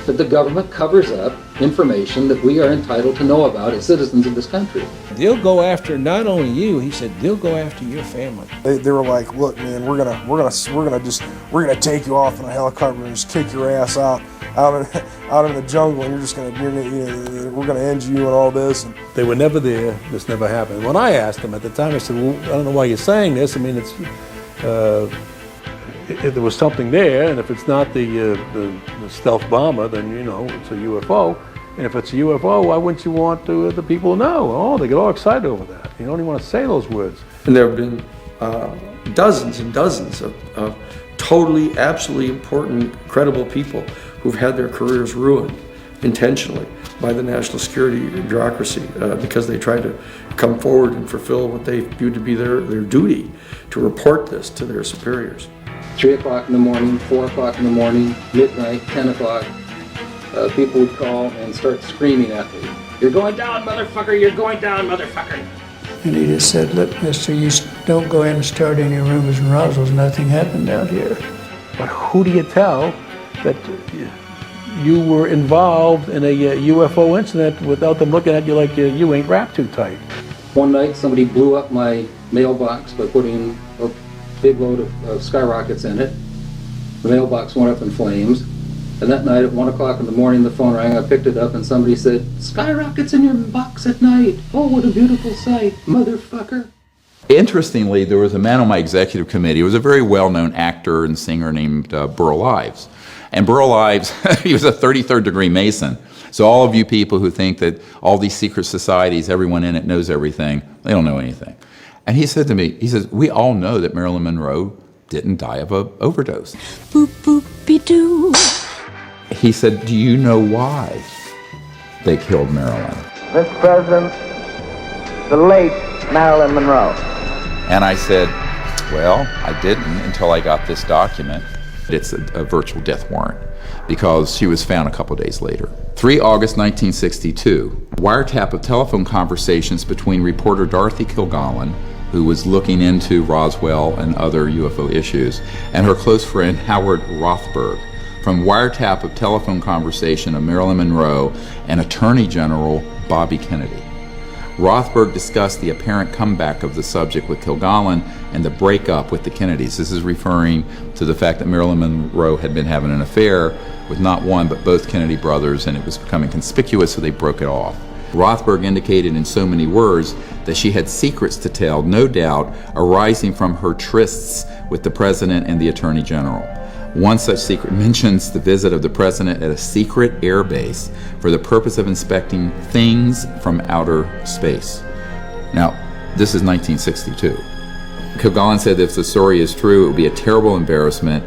that the government covers up information that we are entitled to know about as citizens of this country. They'll go after not only you, he said, they'll go after your family. They were like, look, man, we're gonna take you off in a helicopter and just kick your ass out in the jungle, and we're gonna end you and all this. And they were never there. This never happened. When I asked them at the time, I said, well, I don't know why you're saying this. I mean, it's there was something there, and if it's not the stealth bomber, then it's a UFO. And if it's a UFO, why wouldn't you want the people to know? Oh, they get all excited over that. You don't even want to say those words. And there have been dozens and dozens of totally, absolutely important, credible people who've had their careers ruined intentionally by the national security bureaucracy because they tried to come forward and fulfill what they viewed to be their duty to report this to their superiors. 3 o'clock in the morning, 4 o'clock in the morning, midnight, 10 o'clock, people would call and start screaming at me. You're going down, motherfucker! You're going down, motherfucker! And he just said, look, mister, you don't go in and start any rumors and Roswell's. Nothing happened out here. But who do you tell that you were involved in a UFO incident without them looking at you like you ain't wrapped too tight? One night, somebody blew up my mailbox by putting a big load of skyrockets in it. The mailbox went up in flames. And that night at 1 o'clock in the morning, the phone rang. I picked it up and somebody said, skyrockets in your box at night. Oh, what a beautiful sight, motherfucker. Interestingly, there was a man on my executive committee. He was a very well-known actor and singer named Burl Ives. And Burl Ives, he was a 33rd degree Mason. So all of you people who think that all these secret societies, everyone in it knows everything, they don't know anything. And he said to me, he says, we all know that Marilyn Monroe didn't die of an overdose. Boop, boop-be-doo. He said, do you know why they killed Marilyn? Mr. President, the late Marilyn Monroe. And I said, well, I didn't until I got this document. It's a virtual death warrant because she was found a couple days later. 3 August 1962, wiretap of telephone conversations between reporter Dorothy Kilgallen, who was looking into Roswell and other UFO issues, and her close friend Howard Rothberg, from wiretap of telephone conversation of Marilyn Monroe and Attorney General Bobby Kennedy. Rothberg discussed the apparent comeback of the subject with Kilgallen and the breakup with the Kennedys. This is referring to the fact that Marilyn Monroe had been having an affair with not one but both Kennedy brothers, and it was becoming conspicuous, so they broke it off. Rothberg indicated in so many words that she had secrets to tell, no doubt arising from her trysts with the President and the Attorney General. One such secret mentions the visit of the President at a secret air base for the purpose of inspecting things from outer space. Now, this is 1962. Kilgallen said that if the story is true, it would be a terrible embarrassment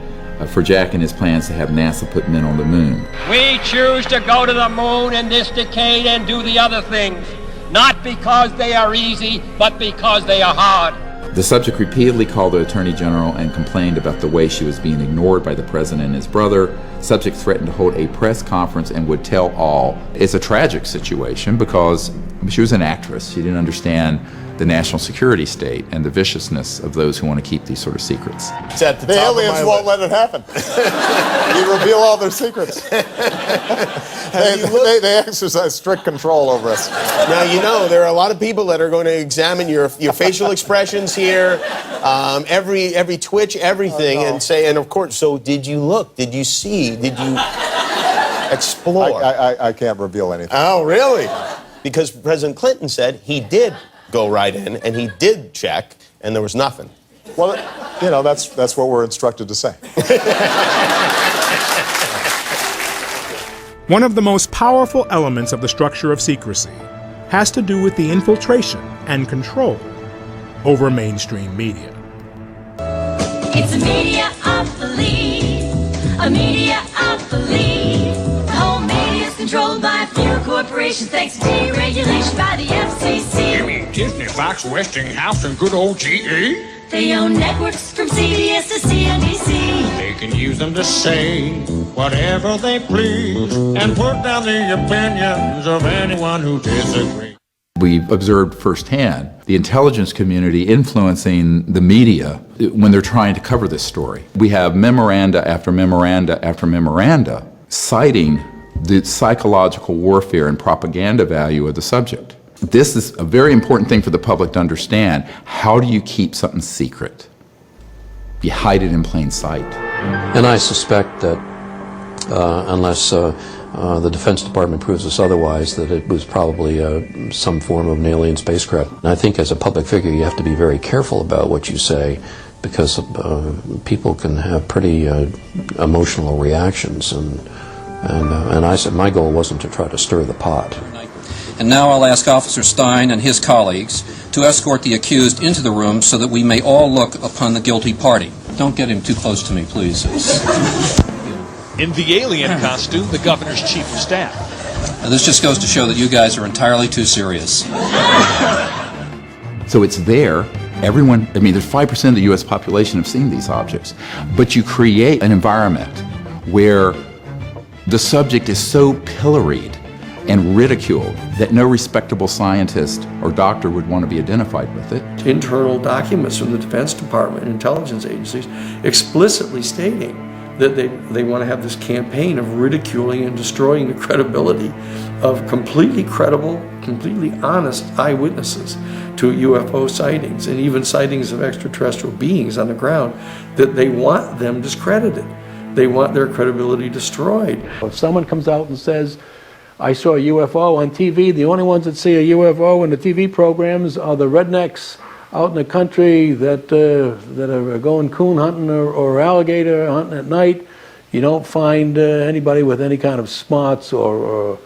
for Jack and his plans to have NASA put men on the moon. We choose to go to the moon in this decade and do the other things, not because they are easy, but because they are hard. The subject repeatedly called the Attorney General and complained about the way she was being ignored by the President and his brother. Subject threatened to hold a press conference and would tell all. It's a tragic situation because she was an actress. She didn't understand the national security state and the viciousness of those who want to keep these sort of secrets. It's at the aliens won't let it happen. You reveal all their secrets. They exercise strict control over us. Now, there are a lot of people that are going to examine your facial expressions here, every twitch, everything, and say, and of course, so did you look? Did you see? Did you explore? I can't reveal anything. Oh, really? Because President Clinton said he did go right in, and he did check, and there was nothing. Well, that's what we're instructed to say. One of the most powerful elements of the structure of secrecy has to do with the infiltration and control over mainstream media. It's a media of belief, a media of belief. The whole media is controlled by a few corporations thanks to deregulation by the FCC. You mean Disney, Fox, Westinghouse, and good old GE? They own networks from CBS to CNBC. They can use them to say whatever they please and put down the opinions of anyone who disagrees. We've observed firsthand the intelligence community influencing the media when they're trying to cover this story. We have memoranda after memoranda after memoranda citing the psychological warfare and propaganda value of the subject. This is a very important thing for the public to understand. How do you keep something secret? You hide it in plain sight. And I suspect that unless the Defense Department proves us otherwise, that it was probably some form of an alien spacecraft. And I think as a public figure you have to be very careful about what you say, because people can have pretty emotional reactions, and I said my goal wasn't to try to stir the pot. And now I'll ask Officer Stein and his colleagues to escort the accused into the room so that we may all look upon the guilty party. Don't get him too close to me, please. In the alien costume, the governor's chief of staff. Now, this just goes to show that you guys are entirely too serious. So it's there. Everyone, I mean, there's 5% of the U.S. population have seen these objects. But you create an environment where the subject is so pilloried and ridiculed that no respectable scientist or doctor would want to be identified with it. Internal documents from the Defense Department and intelligence agencies explicitly stating that they want to have this campaign of ridiculing and destroying the credibility of completely credible, completely honest eyewitnesses to UFO sightings, and even sightings of extraterrestrial beings on the ground, that they want them discredited. They want their credibility destroyed. If someone comes out and says, I saw a UFO on TV, the only ones that see a UFO in the TV programs are the rednecks out in the country that are going coon hunting or alligator hunting at night. You don't find anybody with any kind of smarts or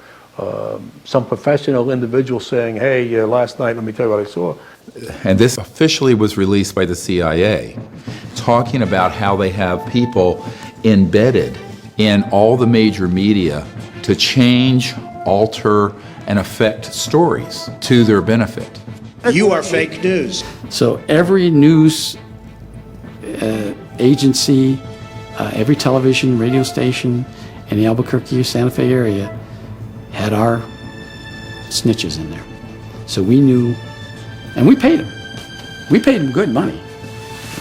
some professional individual saying, hey, last night, let me tell you what I saw. And this officially was released by the CIA, talking about how they have people embedded in all the major media to change, alter, and affect stories to their benefit. You are fake news. So every news agency, every television, radio station in the Albuquerque, Santa Fe area had our snitches in there. So we knew, and we paid them. We paid them good money.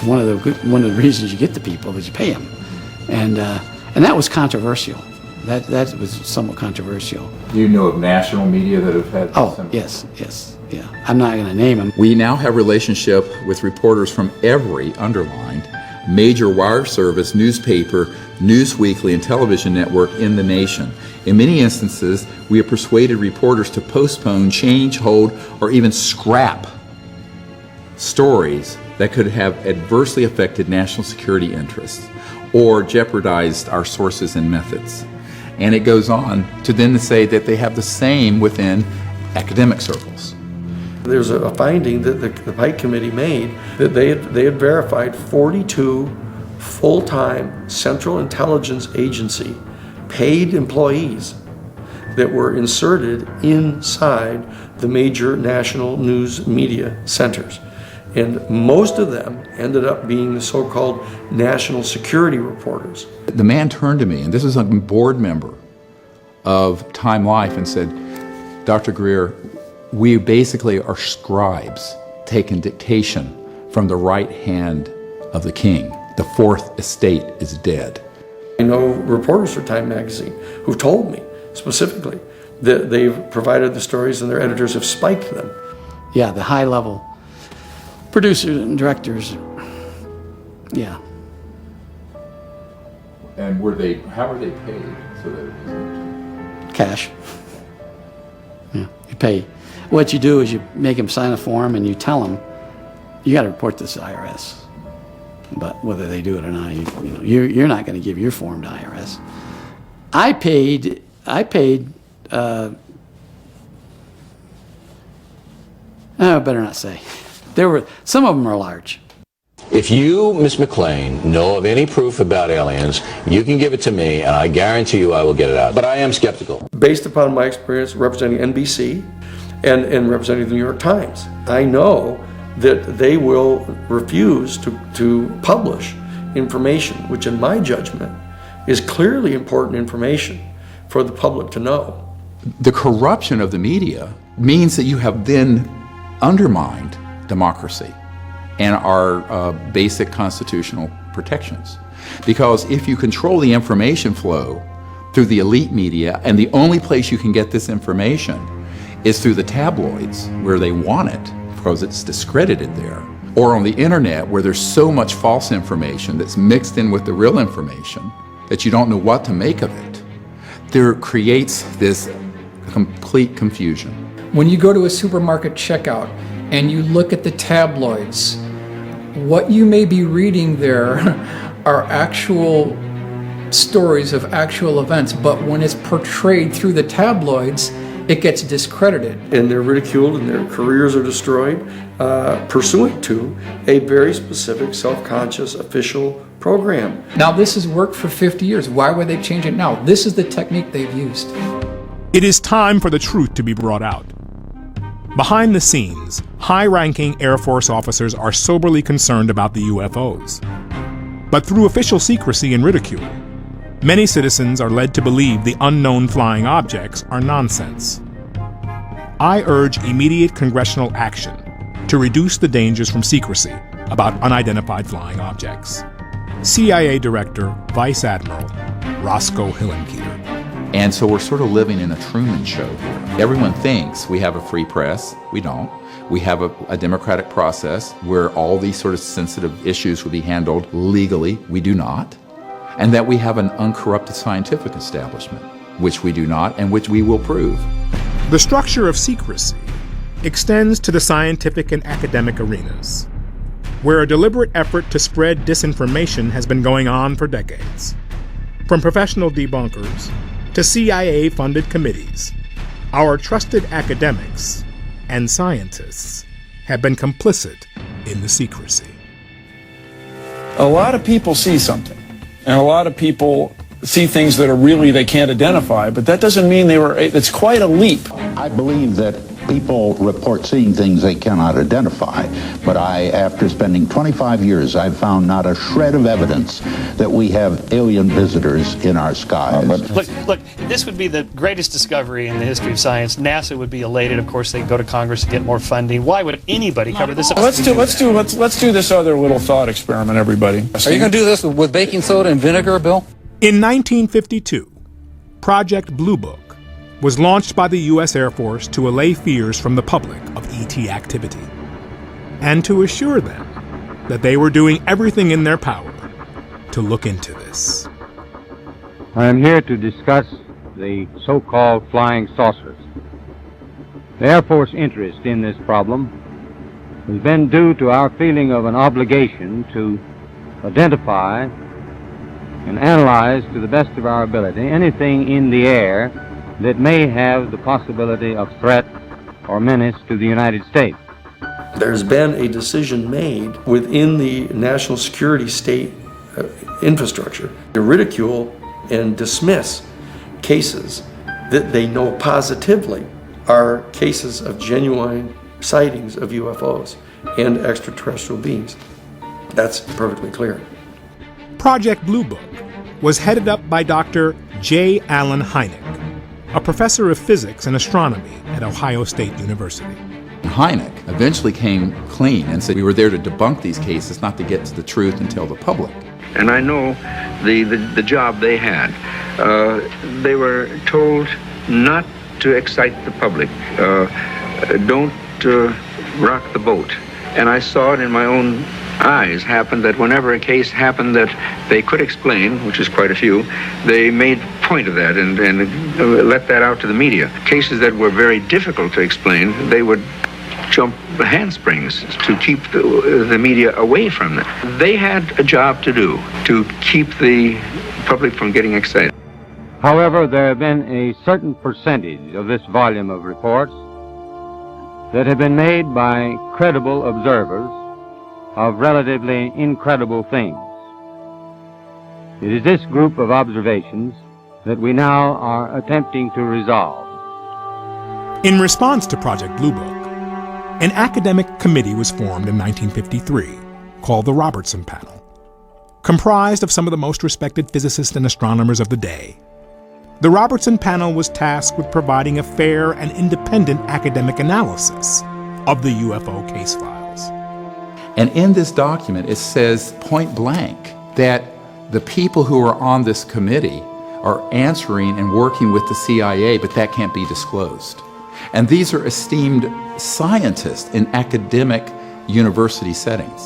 One of the reasons you get the people is you pay them, and that was controversial. That was somewhat controversial. Do you know of national media that have had? Oh, yes. Yeah, I'm not going to name them. We now have relationship with reporters from every underlined major wire service, newspaper, news weekly, and television network in the nation. In many instances, we have persuaded reporters to postpone, change, hold, or even scrap stories that could have adversely affected national security interests or jeopardized our sources and methods. And it goes on to then say that they have the same within academic circles. There's a finding that the Pike Committee made that they had verified 42 full-time Central Intelligence Agency paid employees that were inserted inside the major national news media centers. And most of them ended up being the so-called national security reporters. The man turned to me, and this is a board member of Time Life, and said, Dr. Greer, we basically are scribes taking dictation from the right hand of the king. The fourth estate is dead. I know reporters for Time magazine who've told me specifically that they've provided the stories and their editors have spiked them. Yeah, the high-level producers and directors, yeah. And how were they paid so that it wasn't? Cash. Yeah, you pay. What you do is you make them sign a form and you tell them, you got to report this to IRS. But whether they do it or not, you're not going to give your form to IRS. I paid. I better not say. Some of them are large. If you, Ms. McLean, know of any proof about aliens, you can give it to me, and I guarantee you I will get it out. But I am skeptical. Based upon my experience representing NBC and representing the New York Times, I know that they will refuse to publish information, which in my judgment is clearly important information for the public to know. The corruption of the media means that you have then undermined democracy and our basic constitutional protections. Because if you control the information flow, through the elite media, and the only place you can get this information is through the tabloids, where they want it, because it's discredited there, or on the internet, where there's so much false information that's mixed in with the real information that you don't know what to make of it. There creates this complete confusion. When you go to a supermarket checkout and you look at the tabloids, what you may be reading there are actual stories of actual events, but when it's portrayed through the tabloids, it gets discredited. And they're ridiculed and their careers are destroyed pursuant to a very specific self-conscious official program. Now this has worked for 50 years. Why would they change it now? This is the technique they've used. It is time for the truth to be brought out. Behind the scenes, high-ranking Air Force officers are soberly concerned about the UFOs. But through official secrecy and ridicule, many citizens are led to believe the unknown flying objects are nonsense. I urge immediate congressional action to reduce the dangers from secrecy about unidentified flying objects. CIA Director, Vice Admiral Roscoe Hillenkoetter. And so we're sort of living in a Truman Show here. Everyone thinks we have a free press. We don't. We have a democratic process where all these sort of sensitive issues will be handled legally. We do not. And that we have an uncorrupted scientific establishment, which we do not, and which we will prove. The structure of secrecy extends to the scientific and academic arenas, where a deliberate effort to spread disinformation has been going on for decades. From professional debunkers to CIA-funded committees, our trusted academics and scientists have been complicit in the secrecy. A lot of people see something, and a lot of people see things that are really they can't identify, but that doesn't mean it's quite a leap. I believe that people report seeing things they cannot identify, but after spending 25 years, I've found not a shred of evidence that we have alien visitors in our skies. Look, this would be the greatest discovery in the history of science. NASA would be elated. Of course, they'd go to Congress to get more funding. Why would anybody cover this up? Let's do this other little thought experiment, everybody. Are you going to do this with baking soda and vinegar, Bill? In 1952, Project Blue Book was launched by the U.S. Air Force to allay fears from the public of ET activity, and to assure them that they were doing everything in their power to look into this. I am here to discuss the so-called flying saucers. The Air Force interest in this problem has been due to our feeling of an obligation to identify and analyze to the best of our ability anything in the air that may have the possibility of threat or menace to the United States. There's been a decision made within the national security state infrastructure to ridicule and dismiss cases that they know positively are cases of genuine sightings of UFOs and extraterrestrial beings. That's perfectly clear. Project Blue Book was headed up by Dr. J. Allen Hynek, a professor of physics and astronomy at Ohio State University. Hynek eventually came clean and said we were there to debunk these cases, not to get to the truth and tell the public. And I know the job they had. They were told not to excite the public. Don't rock the boat. And I saw it in my own eyes happen that whenever a case happened that they could explain, which is quite a few, they made point of that and let that out to the media. Cases that were very difficult to explain, they would jump handsprings to keep the media away from them. They had a job to do to keep the public from getting excited. However, there have been a certain percentage of this volume of reports that have been made by credible observers of relatively incredible things. It is this group of observations that we now are attempting to resolve. In response to Project Blue Book, an academic committee was formed in 1953 called the Robertson Panel, comprised of some of the most respected physicists and astronomers of the day. The Robertson Panel was tasked with providing a fair and independent academic analysis of the UFO case files. And in this document, it says point blank that the people who are on this committee are answering and working with the CIA, but that can't be disclosed. And these are esteemed scientists in academic university settings.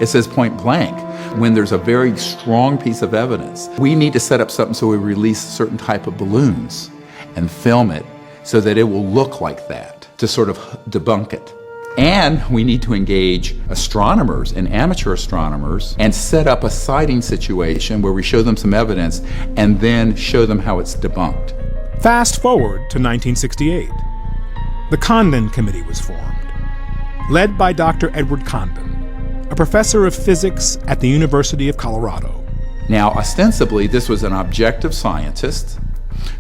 It says point blank, when there's a very strong piece of evidence, we need to set up something so we release a certain type of balloons and film it so that it will look like that, to sort of debunk it. And we need to engage astronomers and amateur astronomers and set up a sighting situation where we show them some evidence and then show them how it's debunked. Fast forward to 1968. The Condon Committee was formed, led by Dr. Edward Condon, a professor of physics at the University of Colorado. Now, ostensibly, this was an objective scientist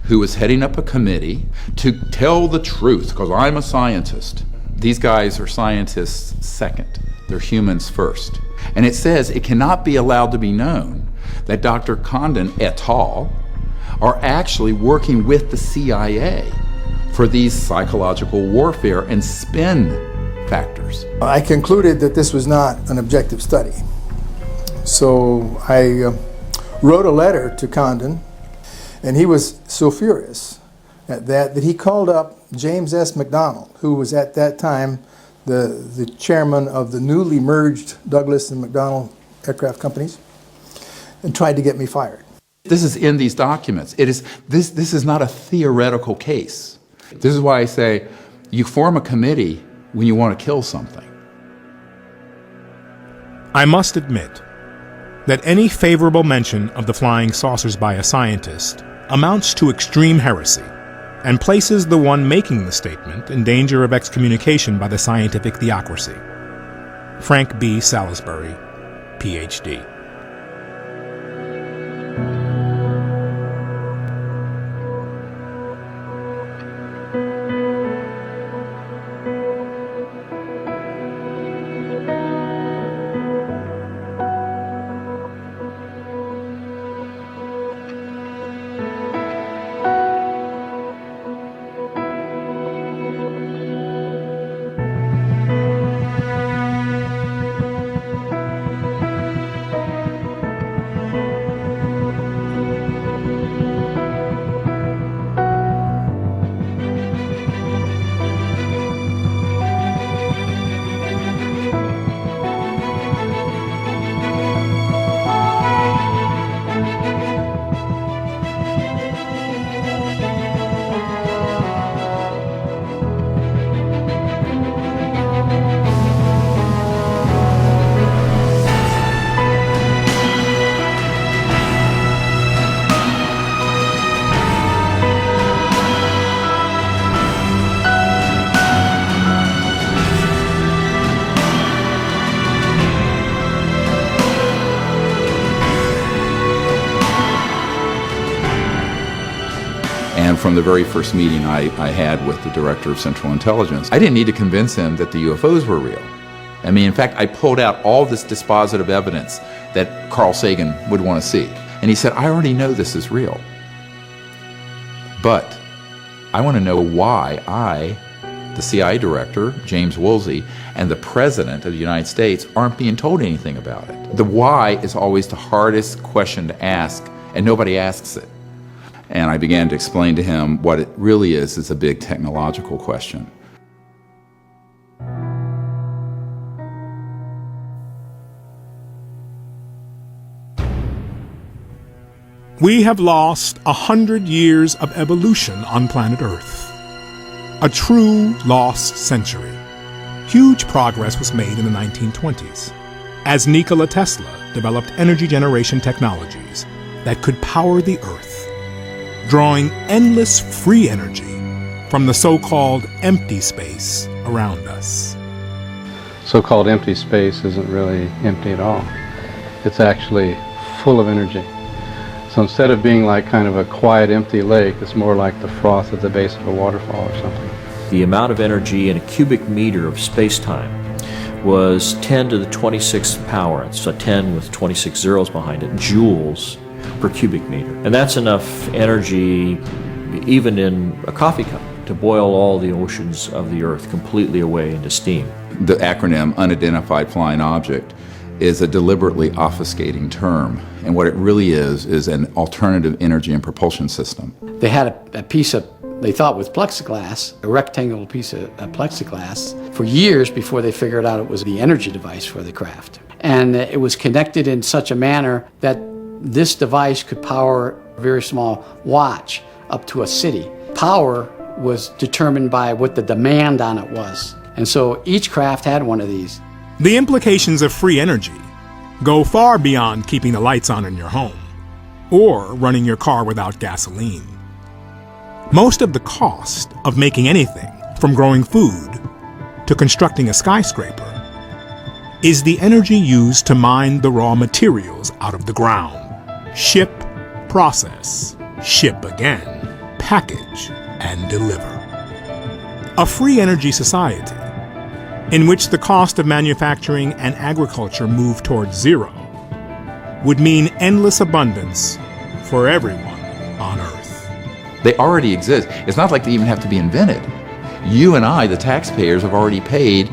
who was heading up a committee to tell the truth, because I'm a scientist. These guys are scientists second. They're humans first. And it says it cannot be allowed to be known that Dr. Condon et al. Are actually working with the CIA for these psychological warfare and spin factors. I concluded that this was not an objective study. So I wrote a letter to Condon, and he was so furious at that he called up James S. McDonald, who was at that time the chairman of the newly merged Douglas and McDonnell aircraft companies, and tried to get me fired. This is in these documents. This is not a theoretical case. This is why I say you form a committee when you want to kill something. I must admit that any favorable mention of the flying saucers by a scientist amounts to extreme heresy and places the one making the statement in danger of excommunication by the scientific theocracy. Frank B. Salisbury, Ph.D. From the very first meeting I had with the director of Central Intelligence, I didn't need to convince him that the UFOs were real. I mean, in fact, I pulled out all this dispositive evidence that Carl Sagan would want to see. And he said, I already know this is real. But I want to know why I, the CIA director, James Woolsey, and the President of the United States aren't being told anything about it. The why is always the hardest question to ask, and nobody asks it. And I began to explain to him what it really is a big technological question. We have lost 100 years of evolution on planet Earth. A true lost century. Huge progress was made in the 1920s, as Nikola Tesla developed energy generation technologies that could power the Earth, drawing endless free energy from the so-called empty space around us. So-called empty space isn't really empty at all. It's actually full of energy. So instead of being like kind of a quiet, empty lake, it's more like the froth at the base of a waterfall or something. The amount of energy in a cubic meter of space-time was 10 to the 26th power. It's a 10 with 26 zeros behind it, joules per cubic meter. And that's enough energy, even in a coffee cup, to boil all the oceans of the Earth completely away into steam. The acronym Unidentified Flying Object is a deliberately obfuscating term. And what it really is an alternative energy and propulsion system. They had a piece of, they thought was plexiglass, a rectangular piece of plexiglass, for years before they figured out it was the energy device for the craft. And it was connected in such a manner that this device could power a very small watch up to a city. Power was determined by what the demand on it was. And so each craft had one of these. The implications of free energy go far beyond keeping the lights on in your home or running your car without gasoline. Most of the cost of making anything, from growing food to constructing a skyscraper, is the energy used to mine the raw materials out of the ground. Ship, process, ship again, package, and deliver. A free energy society, in which the cost of manufacturing and agriculture move towards zero, would mean endless abundance for everyone on Earth. They already exist. It's not like they even have to be invented. You and I, the taxpayers, have already paid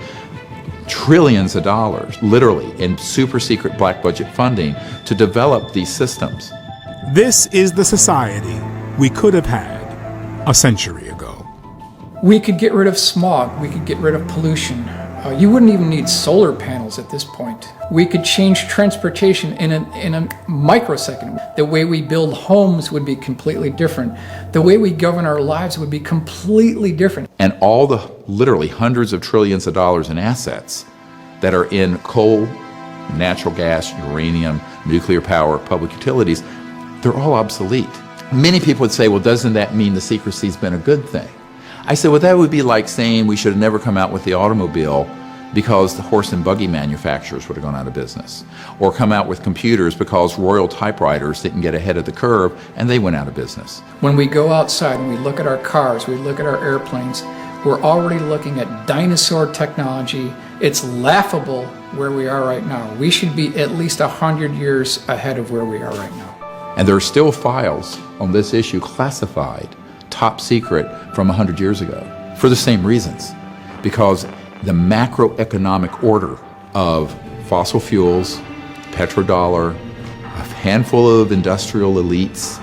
trillions of dollars, literally, in super secret black budget funding to develop these systems. This is the society we could have had a century ago. We could get rid of smog, we could get rid of pollution. You wouldn't even need solar panels at this point. We could change transportation in a microsecond. The way we build homes would be completely different. The way we govern our lives would be completely different. And all the literally hundreds of trillions of dollars in assets that are in coal, natural gas, uranium, nuclear power, public utilities, they're all obsolete. Many people would say, well, doesn't that mean the secrecy's been a good thing? I said, well, that would be like saying we should have never come out with the automobile because the horse and buggy manufacturers would have gone out of business, or come out with computers because Royal typewriters didn't get ahead of the curve and they went out of business. When we go outside and we look at our cars, we look at our airplanes, we're already looking at dinosaur technology. It's laughable where we are right now. We should be at least 100 years ahead of where we are right now. And there are still files on this issue classified, top secret, from 100 years ago, for the same reasons. Because the macroeconomic order of fossil fuels, petrodollar, a handful of industrial elites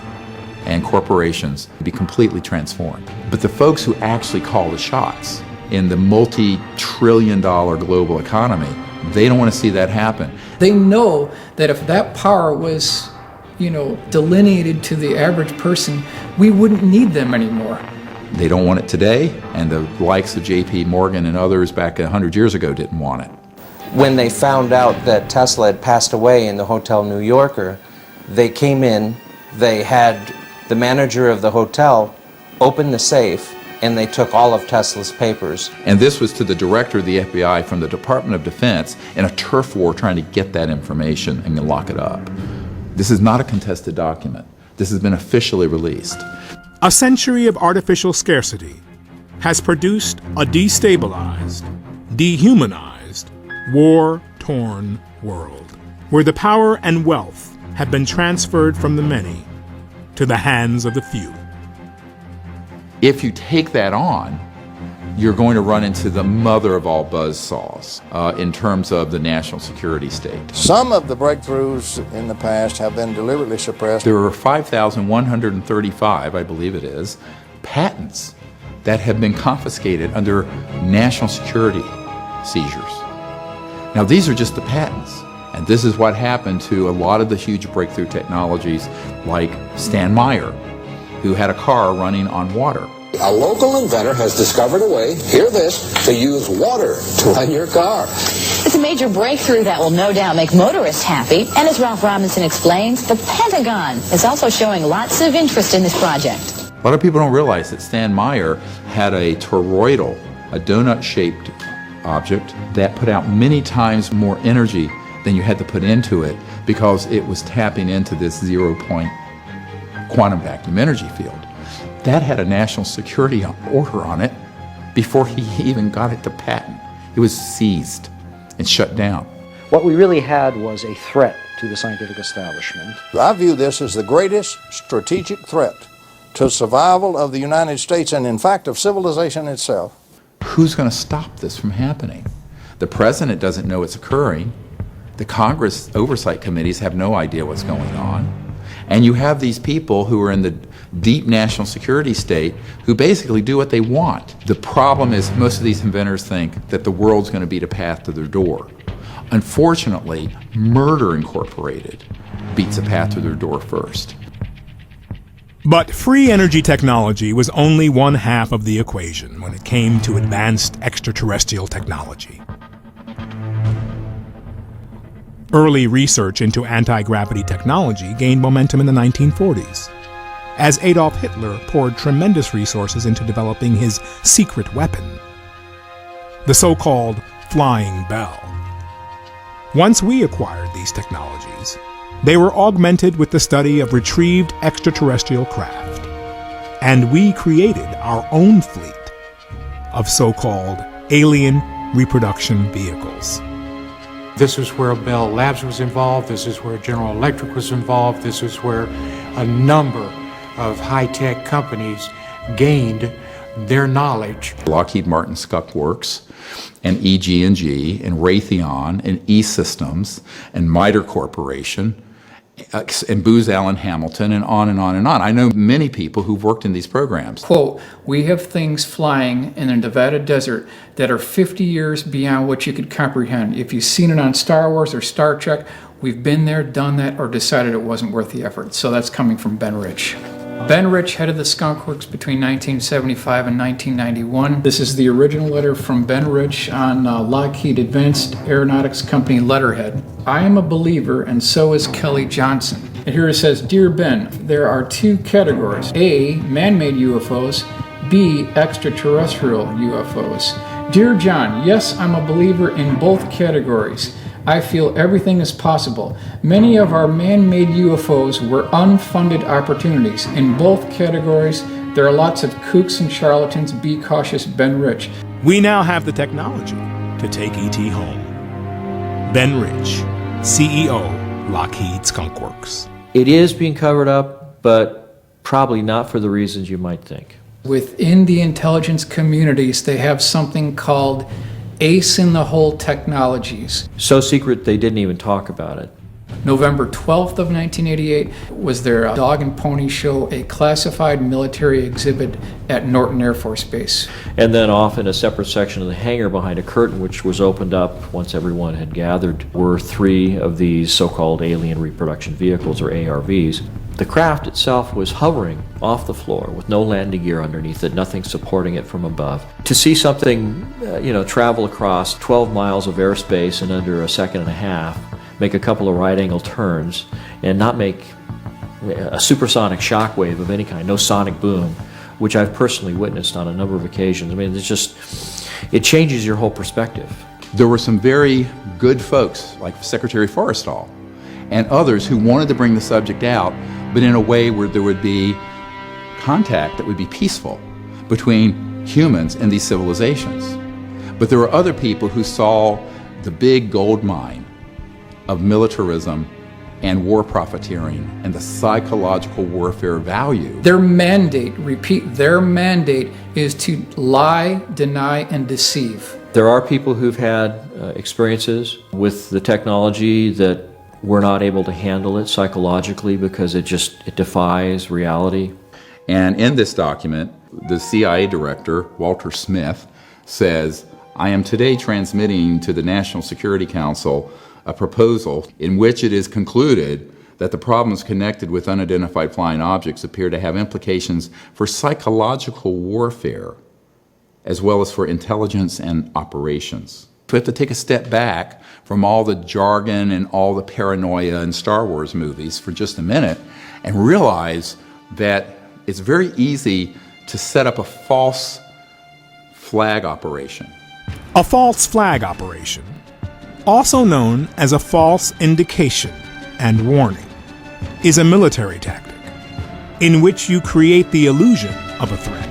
and corporations be completely transformed. But the folks who actually call the shots in the multi-trillion-dollar global economy, they don't want to see that happen. They know that if that power was, delineated to the average person, we wouldn't need them anymore. They don't want it today, and the likes of J.P. Morgan and others back 100 years ago didn't want it. When they found out that Tesla had passed away in the Hotel New Yorker, they came in, they had the manager of the hotel open the safe, and they took all of Tesla's papers. And this was to the director of the FBI from the Department of Defense in a turf war trying to get that information and lock it up. This is not a contested document. This has been officially released. A century of artificial scarcity has produced a destabilized, dehumanized, war-torn world, where the power and wealth have been transferred from the many to the hands of the few. If you take that on, you're going to run into the mother of all buzzsaws in terms of the national security state. Some of the breakthroughs in the past have been deliberately suppressed. There are 5,135, I believe it is, patents that have been confiscated under national security seizures. Now, these are just the patents. And this is what happened to a lot of the huge breakthrough technologies like Stan Meyer, who had a car running on water. A local inventor has discovered a way, hear this, to use water to run your car. It's a major breakthrough that will no doubt make motorists happy. And as Ralph Robinson explains, the Pentagon is also showing lots of interest in this project. A lot of people don't realize that Stan Meyer had a toroidal, a donut-shaped object that put out many times more energy than you had to put into it because it was tapping into this 0-point quantum vacuum energy field. That had a national security order on it before he even got it to patent. It was seized and shut down. What we really had was a threat to the scientific establishment. I view this as the greatest strategic threat to survival of the United States and, in fact, of civilization itself. Who's going to stop this from happening? The president doesn't know it's occurring. The Congress oversight committees have no idea what's going on. And you have these people who are in the deep national security state who basically do what they want. The problem is most of these inventors think that the world's going to beat a path to their door. Unfortunately, Murder Incorporated beats a path to their door first. But free energy technology was only one half of the equation when it came to advanced extraterrestrial technology. Early research into anti-gravity technology gained momentum in the 1940s, as Adolf Hitler poured tremendous resources into developing his secret weapon, the so-called flying bell. Once we acquired these technologies, they were augmented with the study of retrieved extraterrestrial craft, and we created our own fleet of so-called alien reproduction vehicles. This is where Bell Labs was involved, this is where General Electric was involved, this is where a number of high-tech companies gained their knowledge. Lockheed Martin Skunk Works, and EG&G, and Raytheon, and E-Systems, and MITRE Corporation, and Booz Allen Hamilton, and on and on and on. I know many people who've worked in these programs. Quote, we have things flying in the Nevada desert that are 50 years beyond what you could comprehend. If you've seen it on Star Wars or Star Trek, we've been there, done that, or decided it wasn't worth the effort. So that's coming from Ben Rich. Ben Rich headed the Skunk Works between 1975 and 1991. This is the original letter from Ben Rich on Lockheed Advanced Aeronautics Company letterhead. I am a believer, and so is Kelly Johnson. And here it says, Dear Ben, there are two categories. A, man-made UFOs. B, extraterrestrial UFOs. Dear John, yes, I'm a believer in both categories. I feel everything is possible. Many of our man-made UFOs were unfunded opportunities. In both categories, there are lots of kooks and charlatans. Be cautious, Ben Rich. We now have the technology to take ET home. Ben Rich, CEO, Lockheed Skunk Works. It is being covered up, but probably not for the reasons you might think. Within the intelligence communities, they have something called ace in the hole technologies. So secret they didn't even talk about it. November 12th of 1988 was their dog and pony show, a classified military exhibit at Norton Air Force Base. And then off in a separate section of the hangar behind a curtain, which was opened up once everyone had gathered, were 3 of these so-called alien reproduction vehicles, or ARVs. The craft itself was hovering off the floor with no landing gear underneath it, nothing supporting it from above. To see something, travel across 12 miles of airspace in under a second and a half, make a couple of right-angle turns, and not make a supersonic shockwave of any kind, no sonic boom, which I've personally witnessed on a number of occasions. I mean, it changes your whole perspective. There were some very good folks, like Secretary Forrestal, and others who wanted to bring the subject out, but in a way where there would be contact that would be peaceful between humans and these civilizations. But there were other people who saw the big gold mine of militarism and war profiteering and the psychological warfare value. Their mandate, repeat, their mandate is to lie, deny, and deceive. There are people who've had experiences with the technology that we're not able to handle it psychologically because it defies reality. And in this document, the CIA director, Walter Smith, says, I am today transmitting to the National Security Council a proposal in which it is concluded that the problems connected with unidentified flying objects appear to have implications for psychological warfare, as well as for intelligence and operations. We have to take a step back from all the jargon and all the paranoia in Star Wars movies for just a minute and realize that it's very easy to set up a false flag operation. A false flag operation, also known as a false indication and warning, is a military tactic in which you create the illusion of a threat,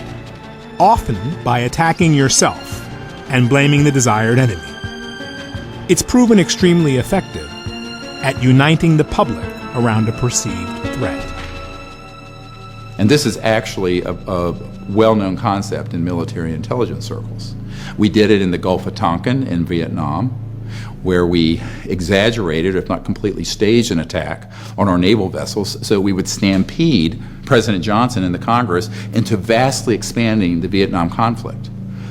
often by attacking yourself and blaming the desired enemy. It's proven extremely effective at uniting the public around a perceived threat. And this is actually a well-known concept in military intelligence circles. We did it in the Gulf of Tonkin in Vietnam. where we exaggerated, if not completely staged, an attack on our naval vessels so we would stampede President Johnson and the Congress into vastly expanding the Vietnam conflict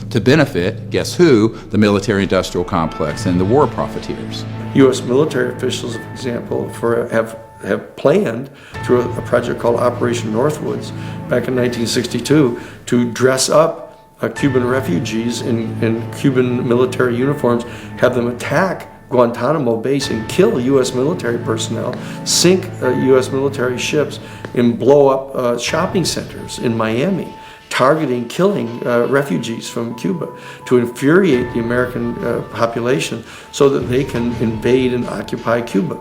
to benefit, guess who, the military-industrial complex and the war profiteers. U.S. military officials, for example, have planned through a project called Operation Northwoods back in 1962 to dress up Cuban refugees in Cuban military uniforms, have them attack Guantanamo Base and kill U.S. military personnel, sink U.S. military ships, and blow up shopping centers in Miami, targeting, killing refugees from Cuba to infuriate the American population so that they can invade and occupy Cuba.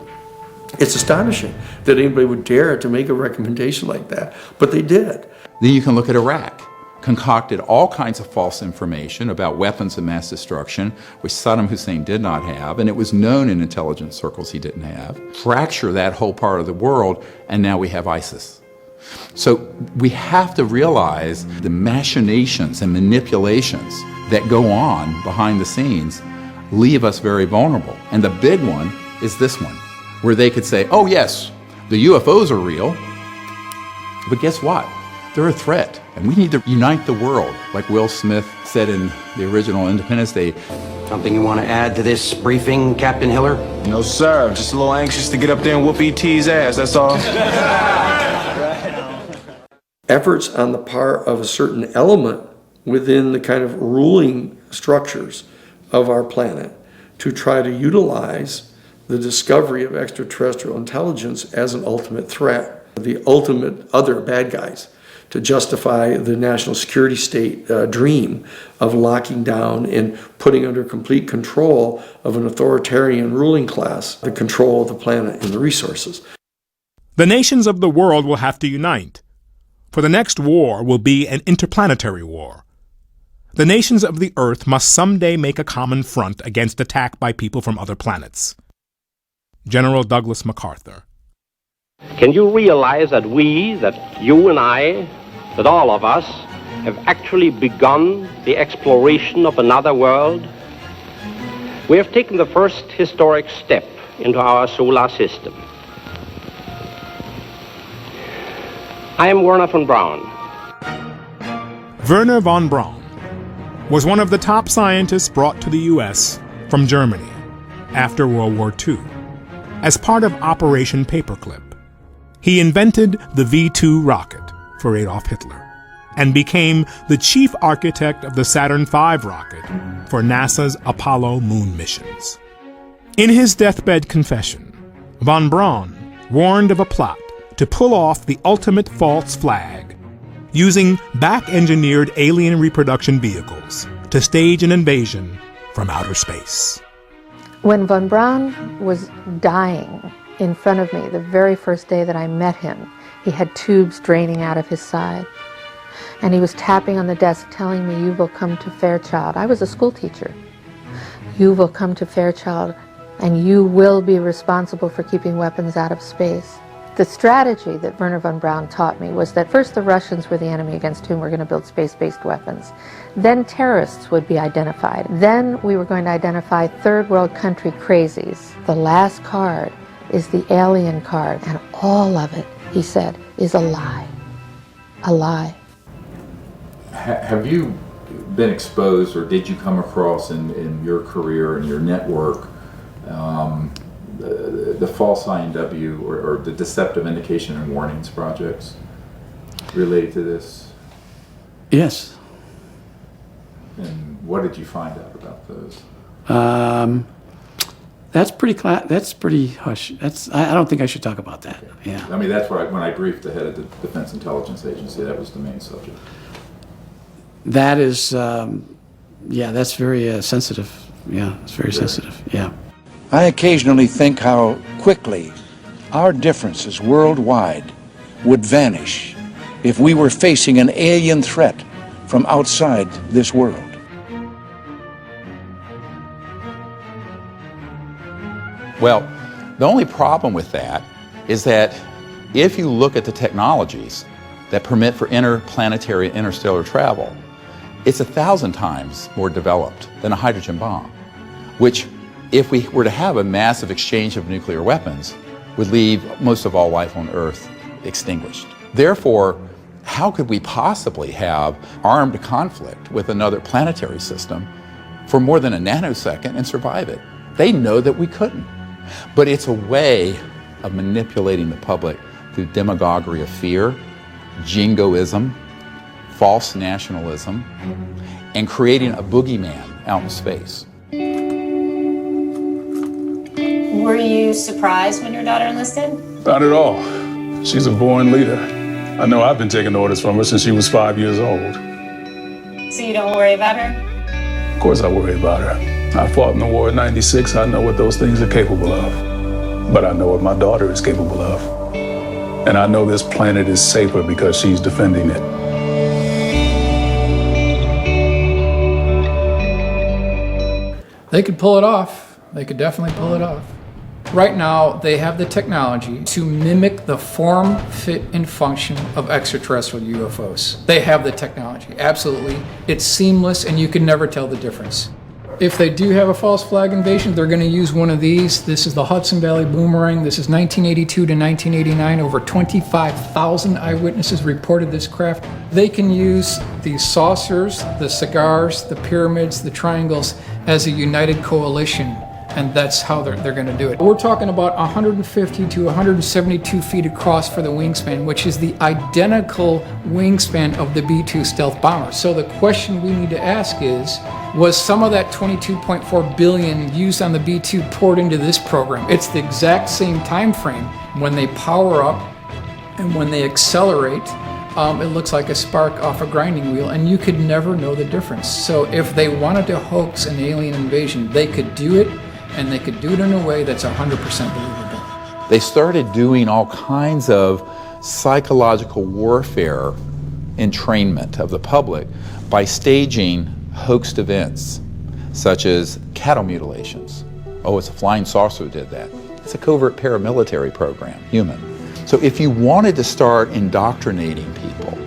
It's astonishing that anybody would dare to make a recommendation like that, but they did. Then you can look at Iraq. Concocted all kinds of false information about weapons of mass destruction, which Saddam Hussein did not have, and it was known in intelligence circles he didn't have. Fracture that whole part of the world, and now we have ISIS. So we have to realize the machinations and manipulations that go on behind the scenes leave us very vulnerable. And the big one is this one, where they could say, oh yes, the UFOs are real, but guess what? They're a threat, and we need to unite the world, like Will Smith said in the original Independence Day. Something you want to add to this briefing, Captain Hiller? No, sir. I'm just a little anxious to get up there and whoop E.T.'s ass, that's all. Efforts on the part of a certain element within the kind of ruling structures of our planet to try to utilize the discovery of extraterrestrial intelligence as an ultimate threat, the ultimate other bad guys, to justify the national security state dream of locking down and putting under complete control of an authoritarian ruling class the control of the planet and the resources. The nations of the world will have to unite, for the next war will be an interplanetary war. The nations of the Earth must someday make a common front against attack by people from other planets. General Douglas MacArthur. Can you realize that we, that you and I, that all of us have actually begun the exploration of another world? We have taken the first historic step into our solar system. I am Wernher von Braun. Wernher von Braun was one of the top scientists brought to the U.S. from Germany after World War II as part of Operation Paperclip. He invented the V-2 rocket for Adolf Hitler and became the chief architect of the Saturn V rocket for NASA's Apollo moon missions. In his deathbed confession, von Braun warned of a plot to pull off the ultimate false flag, using back-engineered alien reproduction vehicles to stage an invasion from outer space. When von Braun was dying in front of me, the very first day that I met him, he had tubes draining out of his side. And he was tapping on the desk telling me, "You will come to Fairchild." I was a school teacher. "You will come to Fairchild and you will be responsible for keeping weapons out of space." The strategy that Wernher von Braun taught me was that first the Russians were the enemy against whom we're going to build space-based weapons. Then terrorists would be identified. Then we were going to identify third world country crazies. The last card is the alien card, and all of it, he said, is a lie. A lie. Have you been exposed, or did you come across in your career and your network the false INW or the deceptive indication and warnings projects related to this? Yes. And what did you find out about those? That's pretty hush. I don't think I should talk about that. Yeah. I mean, that's where when I briefed the head of the Defense Intelligence Agency, that was the main subject. That is, that's very sensitive. Yeah, it's very sensitive. Yeah. I occasionally think how quickly our differences worldwide would vanish if we were facing an alien threat from outside this world. Well, the only problem with that is that if you look at the technologies that permit for interplanetary and interstellar travel, it's 1,000 times more developed than a hydrogen bomb, which if we were to have a massive exchange of nuclear weapons, would leave most of all life on Earth extinguished. Therefore, how could we possibly have armed conflict with another planetary system for more than a nanosecond and survive it? They know that we couldn't. But it's a way of manipulating the public through demagoguery of fear, jingoism, false nationalism, and creating a boogeyman out in space. Were you surprised when your daughter enlisted? Not at all. She's a born leader. I know I've been taking orders from her since she was 5 years old. So you don't worry about her? Of course I worry about her. I fought in the war in '96. I know what those things are capable of. But I know what my daughter is capable of. And I know this planet is safer because she's defending it. They could pull it off. They could definitely pull it off. Right now, they have the technology to mimic the form, fit, and function of extraterrestrial UFOs. They have the technology, absolutely. It's seamless, and you can never tell the difference. If they do have a false flag invasion, they're going to use one of these. This is the Hudson Valley Boomerang. This is 1982 to 1989. Over 25,000 eyewitnesses reported this craft. They can use these saucers, the cigars, the pyramids, the triangles as a united coalition. And that's how they're going to do it. We're talking about 150 to 172 feet across for the wingspan, which is the identical wingspan of the B-2 stealth bomber. So the question we need to ask is, was some of that $22.4 billion used on the B-2 poured into this program? It's the exact same time frame. When they power up and when they accelerate, it looks like a spark off a grinding wheel, and you could never know the difference. So if they wanted to hoax an alien invasion, they could do it, and they could do it in a way that's 100% believable. They started doing all kinds of psychological warfare entrainment of the public by staging hoaxed events, such as cattle mutilations. Oh, it's a flying saucer who did that. It's a covert paramilitary program, human. So if you wanted to start indoctrinating people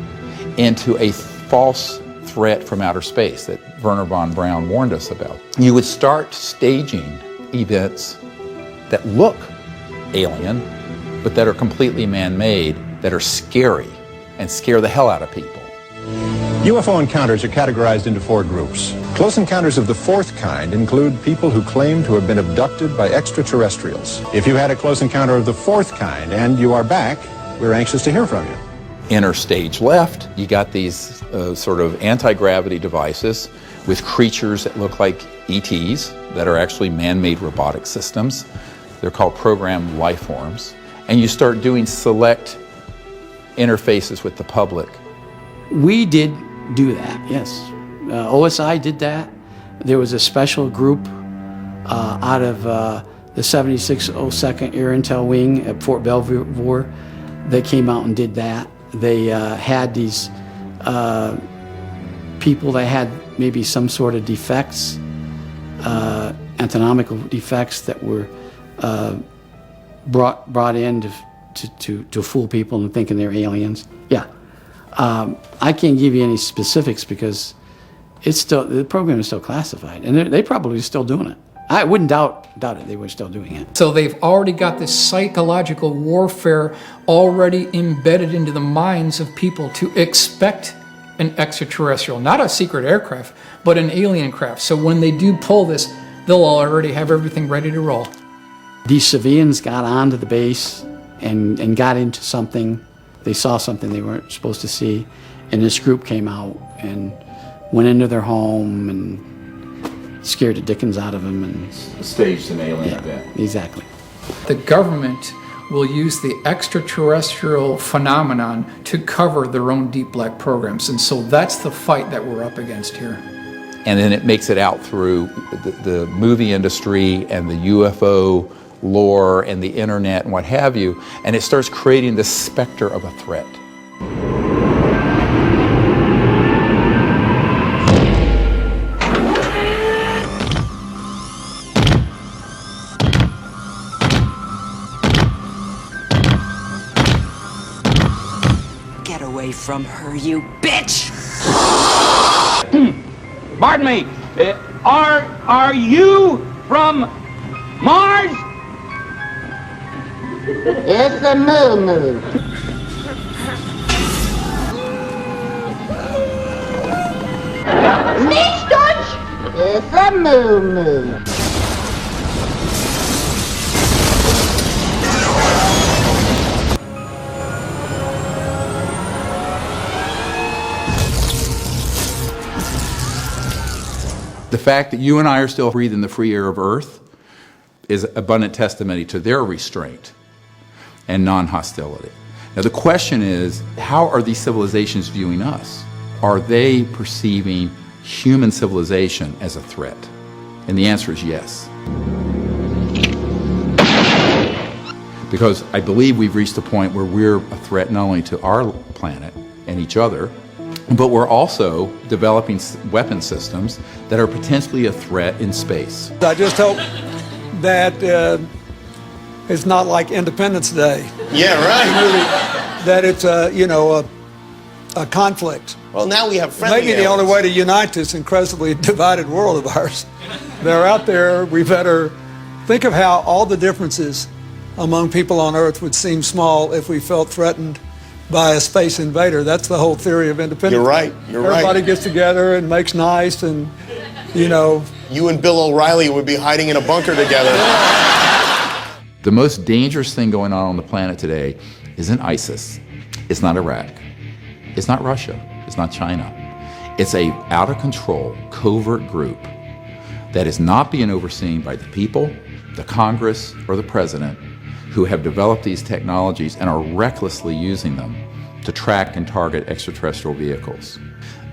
into a false threat from outer space that Wernher von Braun warned us about, you would start staging events that look alien, but that are completely man-made, that are scary and scare the hell out of people. UFO encounters are categorized into 4 groups. Close encounters of the 4th kind include people who claim to have been abducted by extraterrestrials. If you had a close encounter of the 4th kind and you are back, we're anxious to hear from you. Inner stage left, you got these sort of anti-gravity devices with creatures that look like ETs that are actually man-made robotic systems. They're called programmed life forms. And you start doing select interfaces with the public. We did do that, yes. OSI did that. There was a special group out of the 7602nd Air Intel Wing at Fort Belvoir. They came out and did that. They had these people that had maybe some sort of defects, anatomical defects that were brought in to fool people into thinking they're aliens. Yeah. I can't give you any specifics because the program is still classified, and they probably still doing it. I wouldn't doubt it, they were still doing it. So they've already got this psychological warfare already embedded into the minds of people to expect an extraterrestrial, not a secret aircraft, but an alien craft. So when they do pull this, they'll already have everything ready to roll. These civilians got onto the base and got into something. They saw something they weren't supposed to see, and this group came out and went into their home and scared the dickens out of them and staged an alien event. Exactly. The government will use the extraterrestrial phenomenon to cover their own deep black programs, and so that's the fight that we're up against here. And then it makes it out through the movie industry and the UFO lore and the internet and what have you, and it starts creating this specter of a threat. Get away from her, you bitch! Pardon me, are you from Mars? It's a moo-moo. Nicht Deutsch? It's a moo-moo. The fact that you and I are still breathing the free air of Earth is abundant testimony to their restraint and non-hostility. Now the question is, how are these civilizations viewing us? Are they perceiving human civilization as a threat? And the answer is yes. Because I believe we've reached a point where we're a threat not only to our planet and each other, but we're also developing weapon systems that are potentially a threat in space. I just hope that it's not like Independence Day. Yeah, right. That it's a conflict. Well, now we have friendly Maybe the only way to unite this incredibly divided world of ours. They're out there. We better think of how all the differences among people on Earth would seem small if we felt threatened by a space invader. That's the whole theory of independence. You're right. Everybody gets together and makes nice, and you and Bill O'Reilly would be hiding in a bunker together. The most dangerous thing going on the planet today isn't ISIS. It's not Iraq. It's not Russia. It's not China. It's a out-of-control, covert group that is not being overseen by the people, the Congress, or the president, who have developed these technologies and are recklessly using them to track and target extraterrestrial vehicles.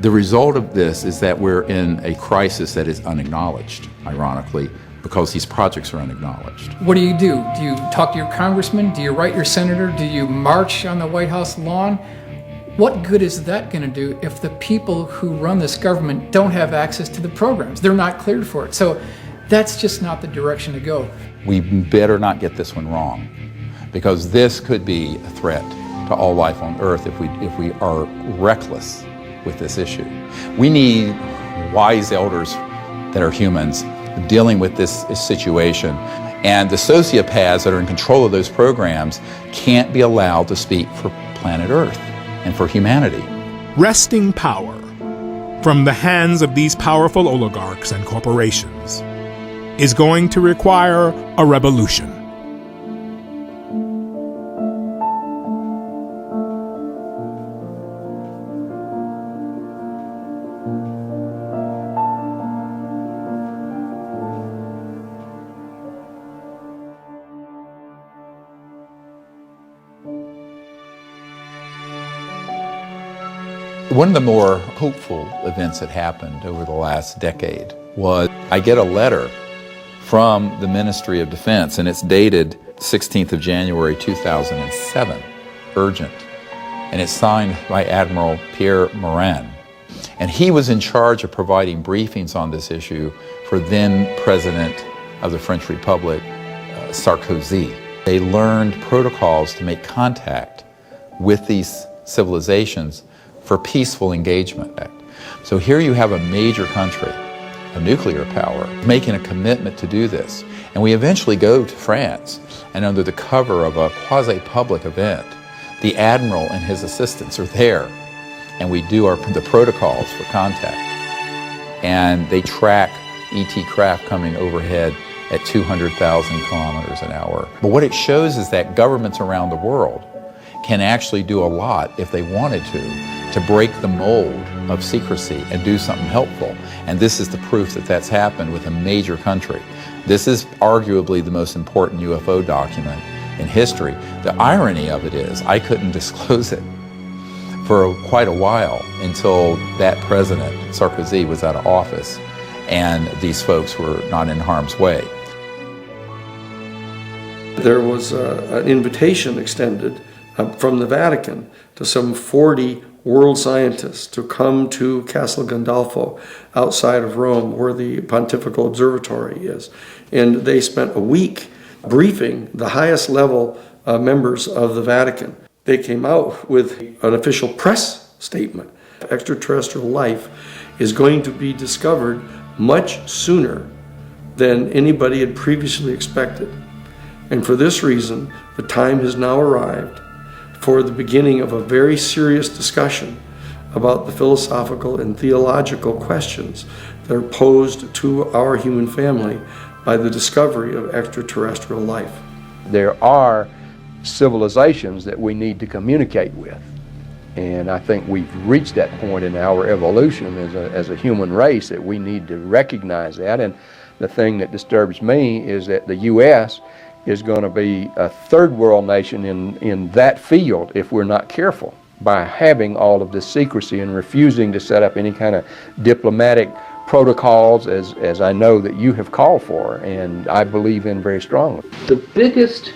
The result of this is that we're in a crisis that is unacknowledged, ironically, because these projects are unacknowledged. What do? Do you talk to your congressman? Do you write your senator? Do you march on the White House lawn? What good is that going to do if the people who run this government don't have access to the programs? They're not cleared for it. So that's just not the direction to go. We better not get this one wrong, because this could be a threat to all life on Earth if we are reckless with this issue. We need wise elders that are humans dealing with this situation, and the sociopaths that are in control of those programs can't be allowed to speak for planet Earth and for humanity. Wresting power from the hands of these powerful oligarchs and corporations is going to require a revolution. One of the more hopeful events that happened over the last decade was I get a letter from the Ministry of Defense, and it's dated 16th of January 2007, urgent, and it's signed by Admiral Pierre Morin. And he was in charge of providing briefings on this issue for then President of the French Republic, Sarkozy. They learned protocols to make contact with these civilizations for peaceful engagement. So here you have a major country, a nuclear power, making a commitment to do this. And we eventually go to France, and under the cover of a quasi-public event, the Admiral and his assistants are there, and we do the protocols for contact. And they track ET craft coming overhead at 200,000 kilometers an hour. But what it shows is that governments around the world can actually do a lot if they wanted to break the mold of secrecy and do something helpful. And this is the proof that that's happened with a major country. This is arguably the most important UFO document in history. The irony of it is I couldn't disclose it for quite a while until that president, Sarkozy, was out of office and these folks were not in harm's way. There was an invitation extended from the Vatican to some 40 world scientists to come to Castel Gandolfo outside of Rome, where the Pontifical Observatory is. And they spent a week briefing the highest level members of the Vatican. They came out with an official press statement. Extraterrestrial life is going to be discovered much sooner than anybody had previously expected. And for this reason, the time has now arrived for the beginning of a very serious discussion about the philosophical and theological questions that are posed to our human family by the discovery of extraterrestrial life. There are civilizations that we need to communicate with. And I think we've reached that point in our evolution as a human race that we need to recognize that. And the thing that disturbs me is that the U.S. is going to be a third world nation in that field if we're not careful, by having all of this secrecy and refusing to set up any kind of diplomatic protocols as I know that you have called for and I believe in very strongly. The biggest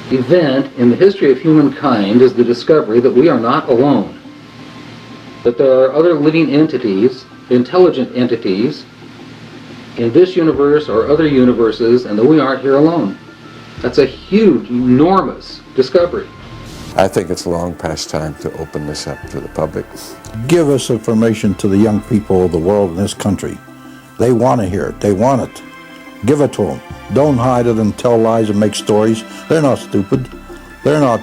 event in the history of humankind is the discovery that we are not alone, that there are other living entities, intelligent entities, in this universe or other universes, and that we aren't here alone. That's a huge, enormous discovery. I think it's long past time to open this up to the public. Give us information to the young people of the world in this country. They want to hear it. They want it. Give it to them. Don't hide it and tell lies and make stories. They're not stupid. They're not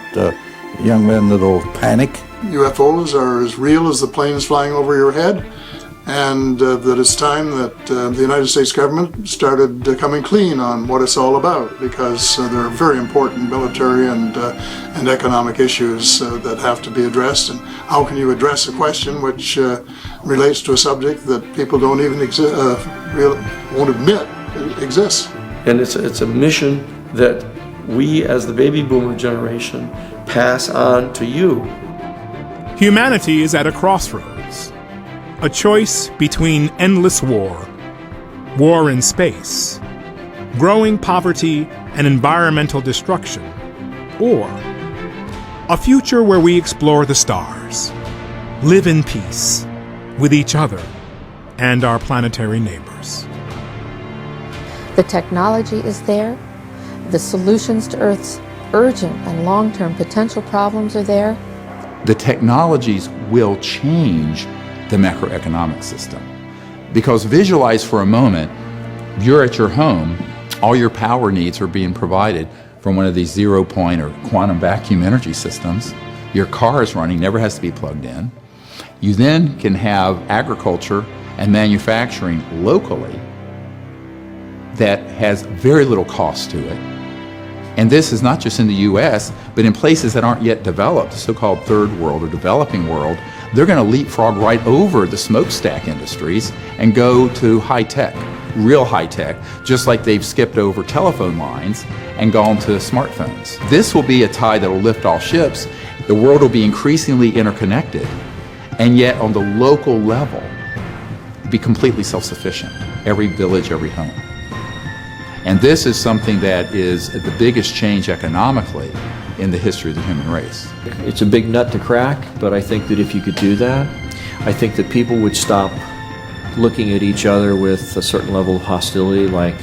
young men that'll panic. UFOs are as real as the planes flying over your head, and that it's time that the United States government started coming clean on what it's all about, because there are very important military and economic issues that have to be addressed. And how can you address a question which relates to a subject that people don't even won't admit exists? And it's a mission that we as the baby boomer generation pass on to you. Humanity is at a crossroads, a choice between endless war, war in space, growing poverty and environmental destruction, or a future where we explore the stars, live in peace with each other and our planetary neighbors. The technology is there. The solutions to Earth's urgent and long-term potential problems are there. The technologies will change the macroeconomic system. Because visualize for a moment, you're at your home, all your power needs are being provided from one of these zero-point or quantum vacuum energy systems. Your car is running, never has to be plugged in. You then can have agriculture and manufacturing locally that has very little cost to it. And this is not just in the US, but in places that aren't yet developed, the so-called third world or developing world. They're going to leapfrog right over the smokestack industries and go to high tech, real high tech, just like they've skipped over telephone lines and gone to smartphones. This will be a tide that will lift all ships. The world will be increasingly interconnected, and yet on the local level, be completely self-sufficient. Every village, every home. And this is something that is the biggest change economically in the history of the human race. It's a big nut to crack, but I think that if you could do that, I think that people would stop looking at each other with a certain level of hostility like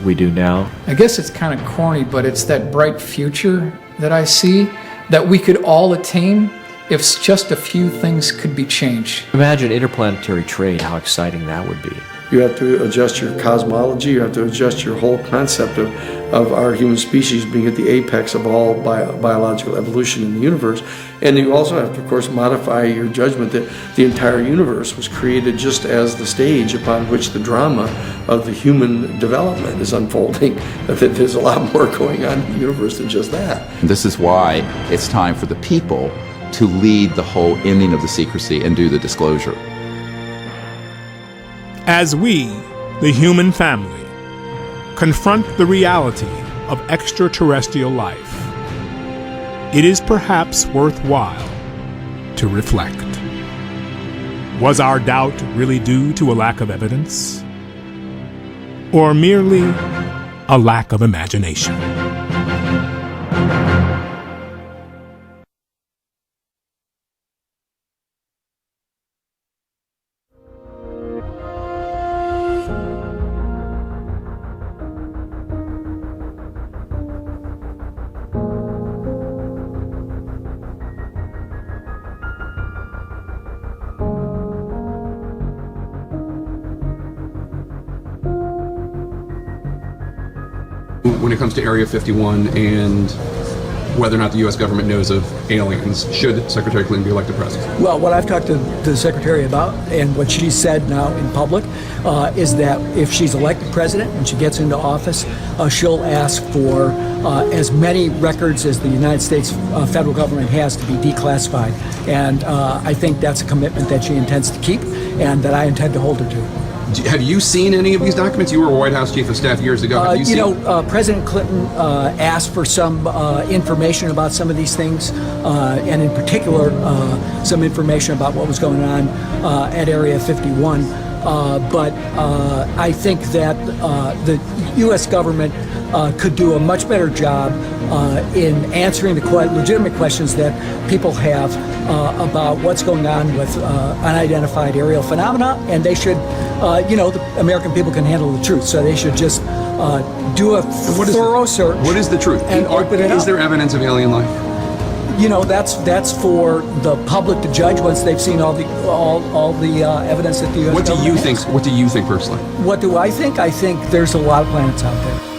we do now. I guess it's kind of corny, but it's that bright future that I see that we could all attain if just a few things could be changed. Imagine interplanetary trade, how exciting that would be. You have to adjust your cosmology, you have to adjust your whole concept of our human species being at the apex of all biological evolution in the universe. And you also have to, of course, modify your judgment that the entire universe was created just as the stage upon which the drama of the human development is unfolding. That there's a lot more going on in the universe than just that. And this is why it's time for the people to lead the whole ending of the secrecy and do the disclosure. As we, the human family, confront the reality of extraterrestrial life, it is perhaps worthwhile to reflect. Was our doubt really due to a lack of evidence? Or merely a lack of imagination? When it comes to Area 51 and whether or not the U.S. government knows of aliens, should Secretary Clinton be elected president? Well, what I've talked to the Secretary about, and what she said now in public, is that if she's elected president and she gets into office, she'll ask for as many records as the United States federal government has to be declassified. And I think that's a commitment that she intends to keep and that I intend to hold her to. Have you seen any of these documents? You were a White House Chief of Staff years ago. Have you seen... President Clinton asked for some information about some of these things, and in particular, some information about what was going on at Area 51. But I think that the U.S. government could do a much better job in answering the legitimate questions that people have about what's going on with unidentified aerial phenomena, and they should, the American people can handle the truth, so they should just do a thorough search. What is the truth? And open it up. Is there evidence of alien life? That's for the public to judge once they've seen all the evidence that the U.S. What do you think personally? What do I think? I think there's a lot of planets out there.